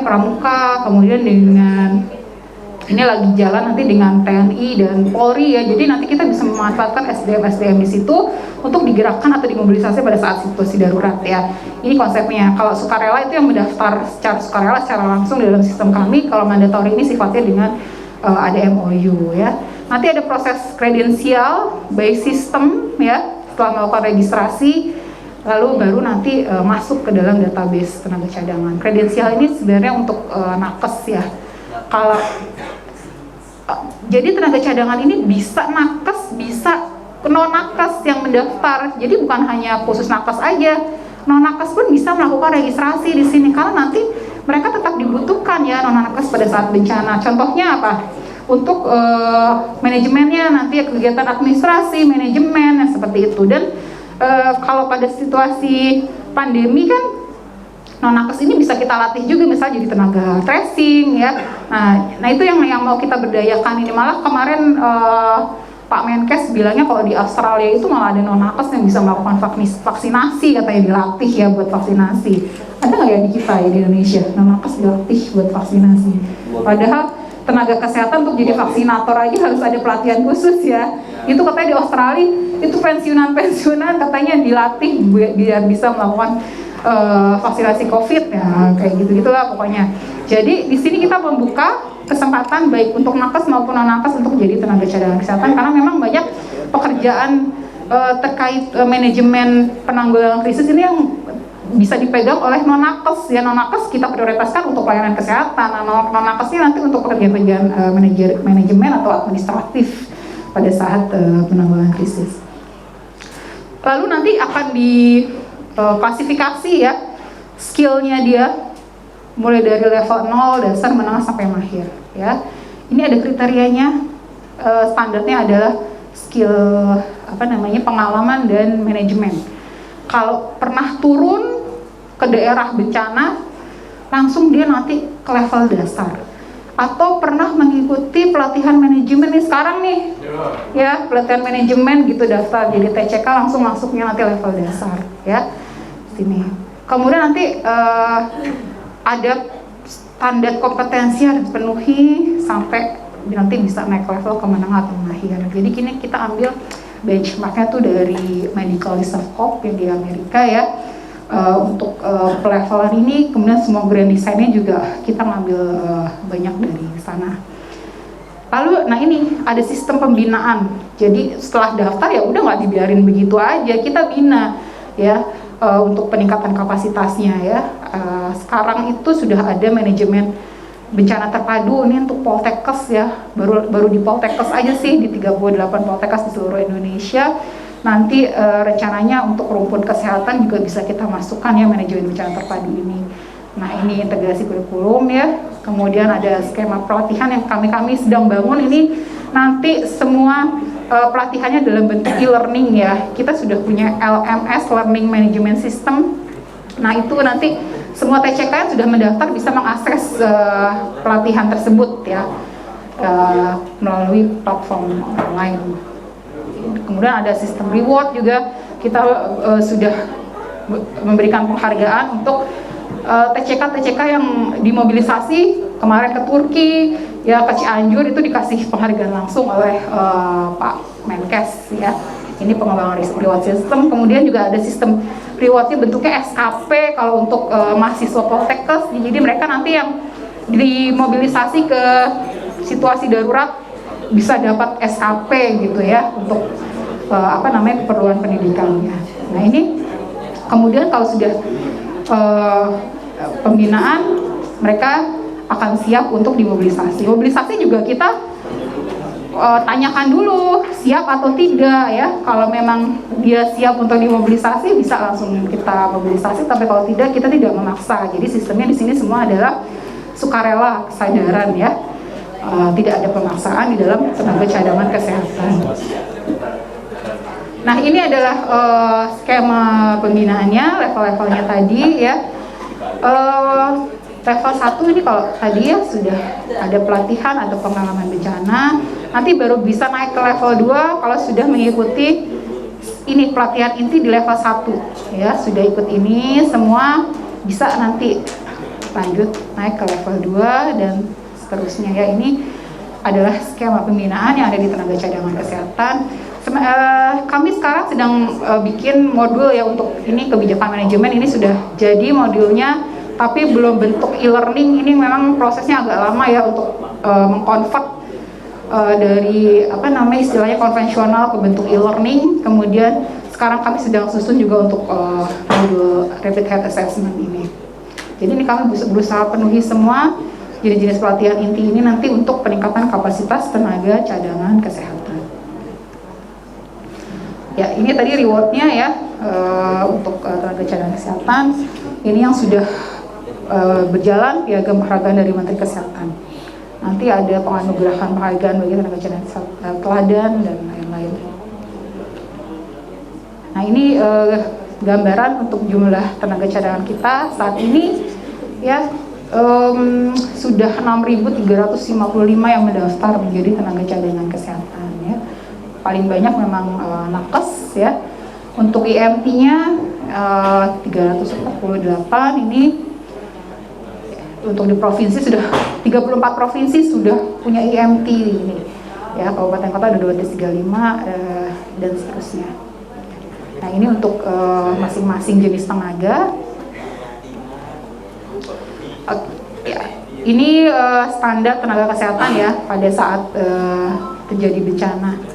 Pramuka, kemudian dengan ini lagi jalan nanti dengan TNI dan Polri ya. Jadi nanti kita bisa memanfaatkan SDM di situ untuk digerakkan atau dimobilisasi pada saat situasi darurat ya. Ini konsepnya. Kalau sukarela itu yang mendaftar secara sukarela secara langsung di dalam sistem kami. Kalau mandatori ini sifatnya dengan ada MOU ya. Nanti ada proses kredensial by system ya. Setelah melakukan registrasi, lalu baru nanti masuk ke dalam database tenaga cadangan. Kredensial ini sebenarnya untuk nakes ya. Kalau jadi tenaga cadangan ini bisa nakes, bisa non nakes yang mendaftar. Jadi bukan hanya khusus nakes aja, non nakes pun bisa melakukan registrasi di sini karena nanti mereka tetap dibutuhkan ya non nakes pada saat bencana. Contohnya apa? Untuk manajemennya nanti ya, kegiatan administrasi, manajemen yang seperti itu. Dan kalau pada situasi pandemi kan non-nakes ini bisa kita latih juga, misalnya jadi tenaga tracing ya. Nah itu yang mau kita berdayakan ini. Malah kemarin Pak Menkes bilangnya kalau di Australia itu malah ada non-nakes yang bisa melakukan vaksinasi, katanya dilatih ya buat vaksinasi. Ada nggak ya di kita ya di Indonesia non-nakes dilatih buat vaksinasi? Padahal tenaga kesehatan untuk jadi vaksinator aja harus ada pelatihan khusus ya. Itu katanya di Australia itu pensiunan katanya dilatih biar bisa melakukan vaksinasi COVID ya, kayak gitu-gitulah pokoknya. Jadi di sini kita membuka kesempatan baik untuk nakes maupun non nakes untuk jadi tenaga cadangan kesehatan karena memang banyak pekerjaan terkait manajemen penanggulangan krisis ini yang bisa dipegang oleh non nakes ya. Non nakes kita prioritaskan untuk pelayanan kesehatan, non nakesnya nanti untuk pekerjaan-pekerjaan manajemen atau administratif pada saat penanggulangan krisis. Lalu nanti akan di klasifikasi ya skillnya dia mulai dari level 0, dasar, menengah sampai mahir ya. Ini ada kriterianya, standarnya adalah skill pengalaman dan manajemen. Kalau pernah turun ke daerah bencana langsung dia nanti ke level dasar, atau pernah mengikuti pelatihan manajemen nih sekarang nih ya, pelatihan manajemen gitu daftar jadi TCK langsung masuknya nanti level dasar ya sini. Kemudian nanti ada standar kompetensi harus dipenuhi sampai nanti bisa naik level ke menengah atau mahir. Jadi kini kita ambil benchmarknya tuh dari Medical Research Corp yang di Amerika ya. Untuk pelevelan ini, kemudian semua grand design-nya juga kita ngambil banyak dari sana. Lalu, nah ini ada sistem pembinaan. Jadi setelah daftar ya udah nggak dibiarin begitu aja, kita bina ya. Untuk peningkatan kapasitasnya ya. Sekarang itu sudah ada manajemen bencana terpadu ini untuk Poltekkes ya. Baru di Poltekkes aja sih, di 38 Poltekkes di seluruh Indonesia. Nanti rencananya untuk rumpun kesehatan juga bisa kita masukkan ya manajemen bencana terpadu ini. Nah ini integrasi kurikulum ya. Kemudian ada skema pelatihan yang kami sedang bangun ini. Nanti semua pelatihannya dalam bentuk e-learning ya. Kita sudah punya LMS, Learning Management System. Nah itu nanti semua TCK yang sudah mendaftar bisa mengakses pelatihan tersebut ya melalui platform online. Kemudian ada sistem reward juga. Kita sudah memberikan penghargaan untuk TCK yang dimobilisasi kemarin ke Turki ya, ke Cianjur itu dikasih penghargaan langsung oleh Pak Menkes ya. Ini pengembangan reward system. Kemudian juga ada sistem rewardnya bentuknya SKP kalau untuk mahasiswa Poltekkes. Jadi mereka nanti yang dimobilisasi ke situasi darurat bisa dapat SKP gitu ya untuk keperluan pendidikannya. Nah ini kemudian kalau sudah pembinaan mereka akan siap untuk dimobilisasi. Mobilisasi juga kita tanyakan dulu siap atau tidak ya. Kalau memang dia siap untuk dimobilisasi bisa langsung kita mobilisasi, tapi kalau tidak kita tidak memaksa. Jadi sistemnya di sini semua adalah sukarela, kesadaran ya. tidak ada pemaksaan di dalam tenaga cadangan kesehatan. Nah, ini adalah skema pembinaannya, level-levelnya tadi ya. Level 1 ini kalau tadi ya sudah ada pelatihan atau pengalaman bencana, nanti baru bisa naik ke level 2 kalau sudah mengikuti ini pelatihan inti di level 1 ya, sudah ikut ini semua bisa nanti lanjut naik ke level 2 dan seterusnya ya. Ini adalah skema pembinaan yang ada di tenaga cadangan kesehatan. Kami sekarang sedang bikin modul ya untuk ini kebijakan manajemen, ini sudah jadi modulnya tapi belum bentuk e-learning. Ini memang prosesnya agak lama ya untuk mengkonvert dari istilahnya konvensional ke bentuk e-learning. Kemudian sekarang kami sedang susun juga untuk modul rapid health assessment ini. Jadi ini kami berusaha penuhi semua jenis-jenis pelatihan inti ini nanti untuk peningkatan kapasitas tenaga cadangan kesehatan. Ya, ini tadi rewardnya ya untuk tenaga cadangan kesehatan. Ini yang sudah berjalan piagam penghargaan dari Menteri Kesehatan. Nanti ada penganugerahan penghargaan bagi tenaga cadangan kesehatan, teladan dan lain-lain. Nah, ini gambaran untuk jumlah tenaga cadangan kita saat ini ya, sudah 6.355 yang mendaftar menjadi tenaga cadangan kesehatan ya. Paling banyak memang nakes ya. Untuk IMT-nya 348 ini. Untuk di provinsi sudah 34 provinsi sudah punya IMT ini ya, kabupaten kota ada 235 dan seterusnya. Nah, ini untuk masing-masing jenis tenaga. Ya, ini standar tenaga kesehatan ya pada saat terjadi bencana.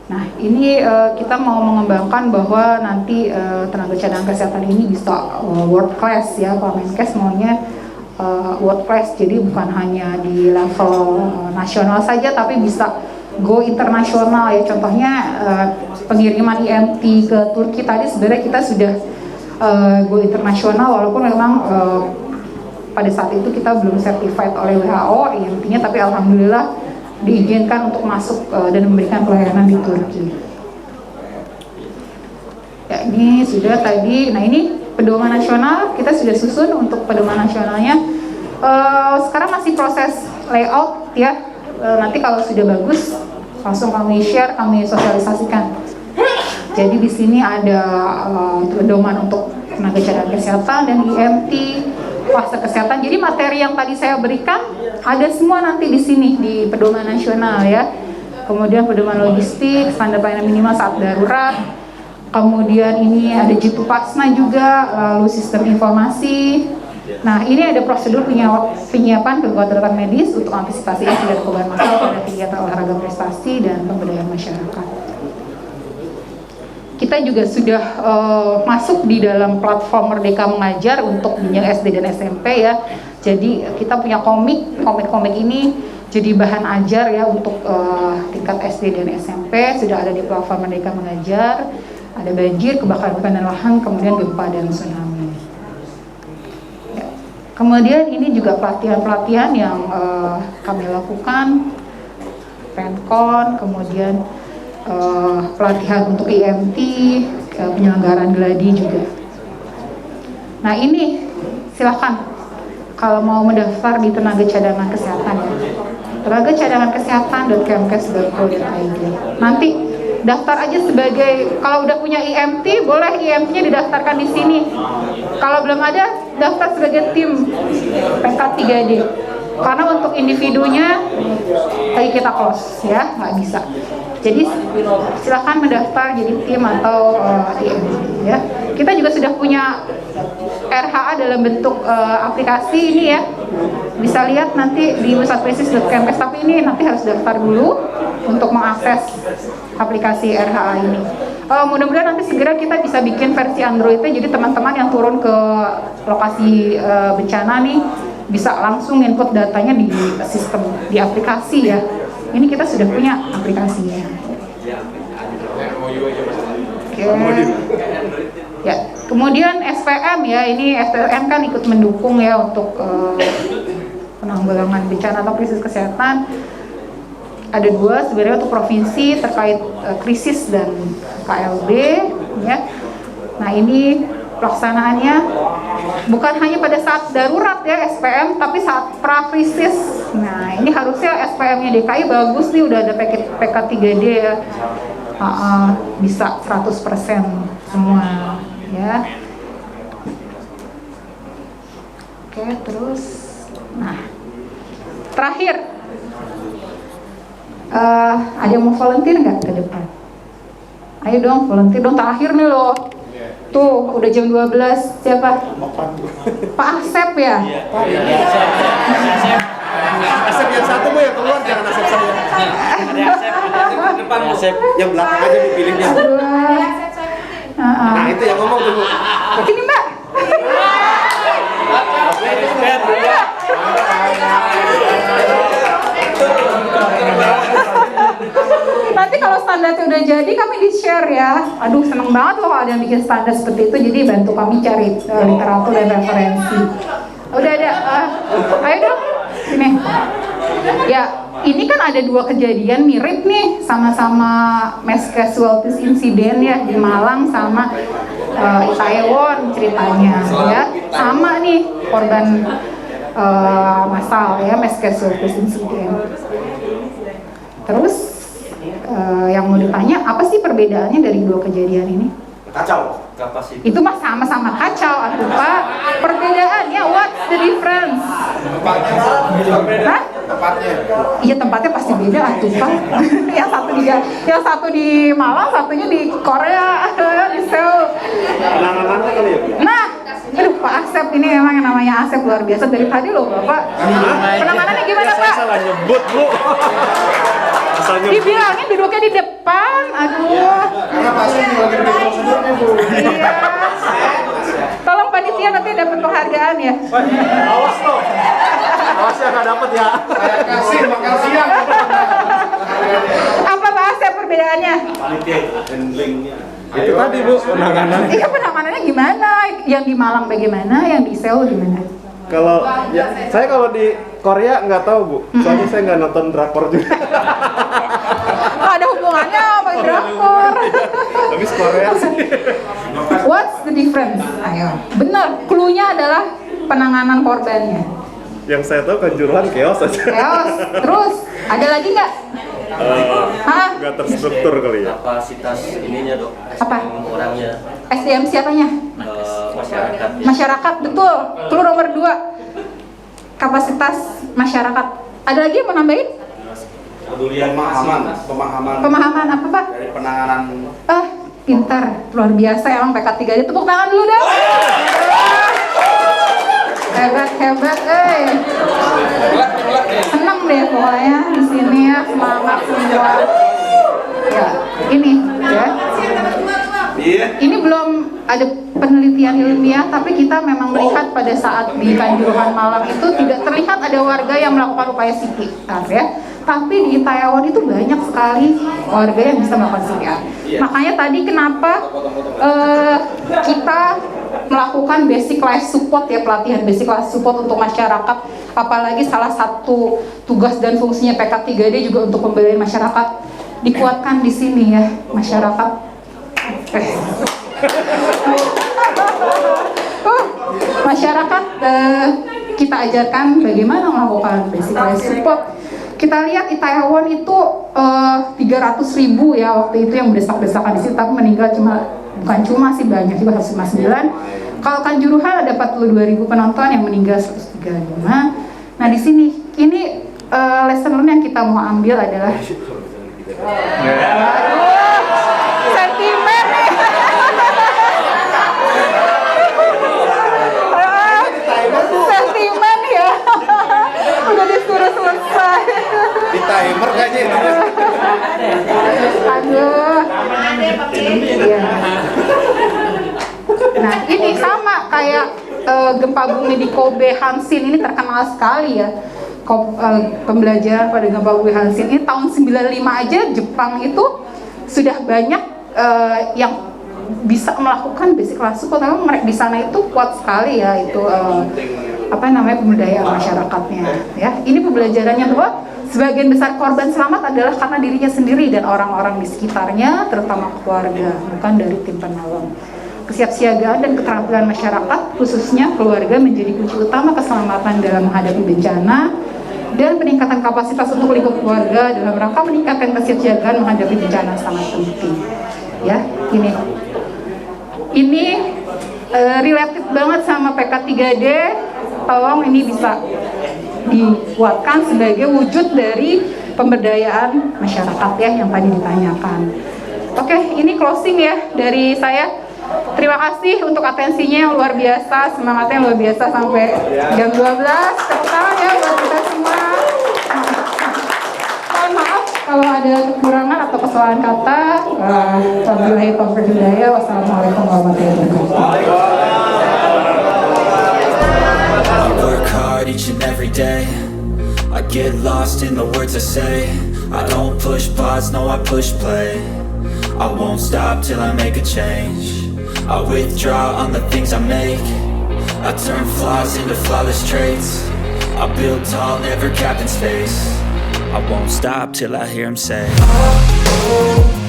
Nah, ini kita mau mengembangkan bahwa nanti tenaga cadangan kesehatan ini bisa world class ya. Pak Menkes maunya world class, jadi bukan hanya di level nasional saja tapi bisa go internasional ya. Contohnya pengiriman IMT ke Turki tadi sebenarnya kita sudah go internasional, walaupun memang pada saat itu kita belum certified oleh WHO IMT-nya, tapi alhamdulillah diizinkan untuk masuk dan memberikan pelayanan di Turki. Ya, ini sudah tadi. Nah, ini pedoman nasional kita sudah susun untuk pedoman nasionalnya. Sekarang masih proses layout ya. Nanti kalau sudah bagus langsung kami share, kami sosialisasikan. Jadi di sini ada pedoman untuk tenaga cadangan kesehatan dan IMT, fase kesehatan. Jadi materi yang tadi saya berikan ada semua nanti di sini di pedoman nasional ya. Kemudian pedoman logistik, standar pelayanan minimal saat darurat. Kemudian ini ada Jitu Pasna juga, lalu sistem informasi. Nah, ini ada prosedur penyiapan kekuatan medis untuk antisipasi insiden korban massal pada kegiatan olahraga prestasi dan pemberdayaan masyarakat. Kita juga sudah masuk di dalam platform Merdeka Mengajar untuk jenjang SD dan SMP ya. Jadi kita punya komik ini jadi bahan ajar ya untuk tingkat SD dan SMP, sudah ada di platform Merdeka Mengajar. Ada banjir, kebakaran hutan dan lahan, kemudian gempa dan tsunami. Ya. Kemudian ini juga pelatihan-pelatihan yang kami lakukan, Penkon, kemudian pelatihan untuk IMT, penyelenggaraan geladi juga. Nah, ini silakan kalau mau mendaftar di tenaga cadangan kesehatan ya. Tenaga cadangan kesehatan.kemkes.go.id. Nanti daftar aja sebagai, kalau udah punya IMT boleh IMT-nya didaftarkan di sini. Kalau belum ada, daftar sebagai tim PK3D. Karena untuk individunya lagi kita close ya, nggak bisa. Jadi silakan mendaftar jadi tim atau IMT ya. Kita juga sudah punya RHA dalam bentuk aplikasi ini ya. Bisa lihat nanti di website.kemkes, tapi ini nanti harus daftar dulu untuk mengakses aplikasi RHA ini. Mudah-mudahan nanti segera kita bisa bikin versi Android-nya, jadi teman-teman yang turun ke lokasi bencana nih bisa langsung input datanya di sistem, di aplikasi ya. Ini kita sudah punya aplikasinya. Oke. Ya, kemudian SPM ya, ini SPM kan ikut mendukung ya untuk penanggulangan bencana atau krisis kesehatan. Ada 2 sebenarnya untuk provinsi terkait krisis dan KLB, ya. Nah ini pelaksanaannya bukan hanya pada saat darurat ya SPM, tapi saat prakrisis. Nah ini harusnya SPM-nya DKI bagus nih, udah ada PK3D ya, bisa 100% semua ya. Oke, terus, nah terakhir, ada yang mau volunteer nggak ke depan? Ayo dong, volunteer dong, terakhir nih loh. Tuh, udah jam 12, siapa? Pak Asep ya? Asep yang satu Bu yang keluar, jangan Asep saya. Depan Asep, yang belakang aja dipilihnya. Nah itu yang ngomong tuh. Ini Mbak. Nanti kalau standarnya udah jadi kami di-share ya. Aduh seneng banget loh ada yang bikin standar seperti itu. Jadi bantu kami cari literatur dan referensi. Udah ada, ayo dong sini. Ya ini kan ada 2 kejadian mirip nih, sama-sama mass casualties incident ya di Malang sama Itaewon ceritanya ya. Sama nih korban massal ya, mass casualties incident. Terus yang mau ditanya apa sih perbedaannya dari 2 kejadian ini? Kacau kapasitas. Itu mah sama-sama kacau atuh Pak. Perbedaannya what's the difference? Hah? Tempatnya. Iya tempatnya pasti beda atuh Pak. yang satu di Malang, satunya di Korea, di Seoul. Penanganannya kali ya. Nah, aduh Pak Asep ini memang yang namanya Asep luar biasa dari tadi loh Bapak. Penanganannya gimana Pak? Saya salah nyebut Bu. Dibilangin duduknya di depan, aduh. Karena pasti lagi di prosedurnya Bu. Iya. Tolong panitia nanti dapat penghargaan ya. Awas loh. Awas ya nggak dapat ya. Saya kasih makan siang. Apa Pak Asep perbedaannya? Panitia handlingnya. Itu tadi Bu penanganannya. Iya penanganannya gimana? Yang di Malang bagaimana? Yang di Seoul gimana? Kalau ya, saya kalau di Korea nggak tahu Bu. Soalnya saya nggak nonton drakor juga. Oh, ada hubungannya sama drakor. Habis Korea sih. What's the difference? Ayo. Benar, clue-nya adalah penanganan korbannya. Yang saya tahu Kanjuruhan chaos aja. Chaos. Terus, ada lagi nggak? Hah? Nggak terstruktur kali ya. Kapasitas ininya Dok, Apa? orangnya, SDM siapanya? masyarakat. Masyarakat, betul. Clue nomor 2. Kapasitas masyarakat. Ada lagi yang mau nambahin? Pemahaman apa Pak? Dari penanganan. Pintar, luar biasa emang PK3D. Tepuk tangan dulu dong. Hebat, seneng deh pokoknya di sini ya, semangat semua. Ya, ini ya. Ini belum ada penelitian ilmiah, tapi kita memang melihat pada saat di Kanjuruhan Malang itu tidak terlihat ada warga yang melakukan upaya CPR ya. Tapi di Itaewon itu banyak sekali warga yang bisa melakukan CPR. Makanya tadi kenapa kita melakukan basic life support ya, pelatihan basic life support untuk masyarakat. Apalagi salah satu tugas dan fungsinya PK3D juga untuk pemberdayaan masyarakat. Dikuatkan di sini ya, masyarakat. Masyarakat kita ajarkan bagaimana melakukan basic life support. Kita lihat Itaewon itu 300.000 ya waktu itu yang berdesak-desakan di situ, tapi meninggal bukan cuma sih, banyak juga 159. Kalau Kanjuruhan ada 42.000 penonton yang meninggal 135. Nah di sini ini lesson learn yang kita mau ambil adalah sentimen nih. Sentimen ya. Udah disuruh selesai. Di timer kayaknya itu. Aduh. Iya. Nah ini sama kayak gempa bumi di Kobe Hanshin ini terkenal sekali ya. Pembelajaran pada gempa bumi Hanshin ini tahun 95 aja Jepang itu sudah banyak yang bisa melakukan basic life support. Memang mereka di sana itu kuat sekali ya, itu pemberdayaan masyarakatnya. Ya, ini pembelajarannya bahwa sebagian besar korban selamat adalah karena dirinya sendiri dan orang-orang di sekitarnya, terutama keluarga, bukan dari tim penolong. Kesiapsiagaan dan keterampilan masyarakat, khususnya keluarga, menjadi kunci utama keselamatan dalam menghadapi bencana, dan peningkatan kapasitas untuk lingkup keluarga dalam rangka meningkatkan kesiapsiagaan menghadapi bencana sangat penting. Ya, ini relatif banget sama PK3D. Tolong ini bisa dikuatkan sebagai wujud dari pemberdayaan masyarakat ya yang tadi ditanyakan. Oke, ini closing ya dari saya. Terima kasih untuk atensinya yang luar biasa, semangatnya yang luar biasa sampai jam 12. Tepuk tangan ya buat kita semua. Mohon maaf kalau ada kekurangan atau kesalahan kata. Wabillahi taufiq wal hidayah. Wassalamualaikum warahmatullahi wabarakatuh. Each and every day I get lost in the words I say. I don't push pause, no I push play. I won't stop till I make a change. I withdraw on the things I make. I turn flaws into flawless traits. I build tall, never capped in space. I won't stop till I hear him say, oh, oh.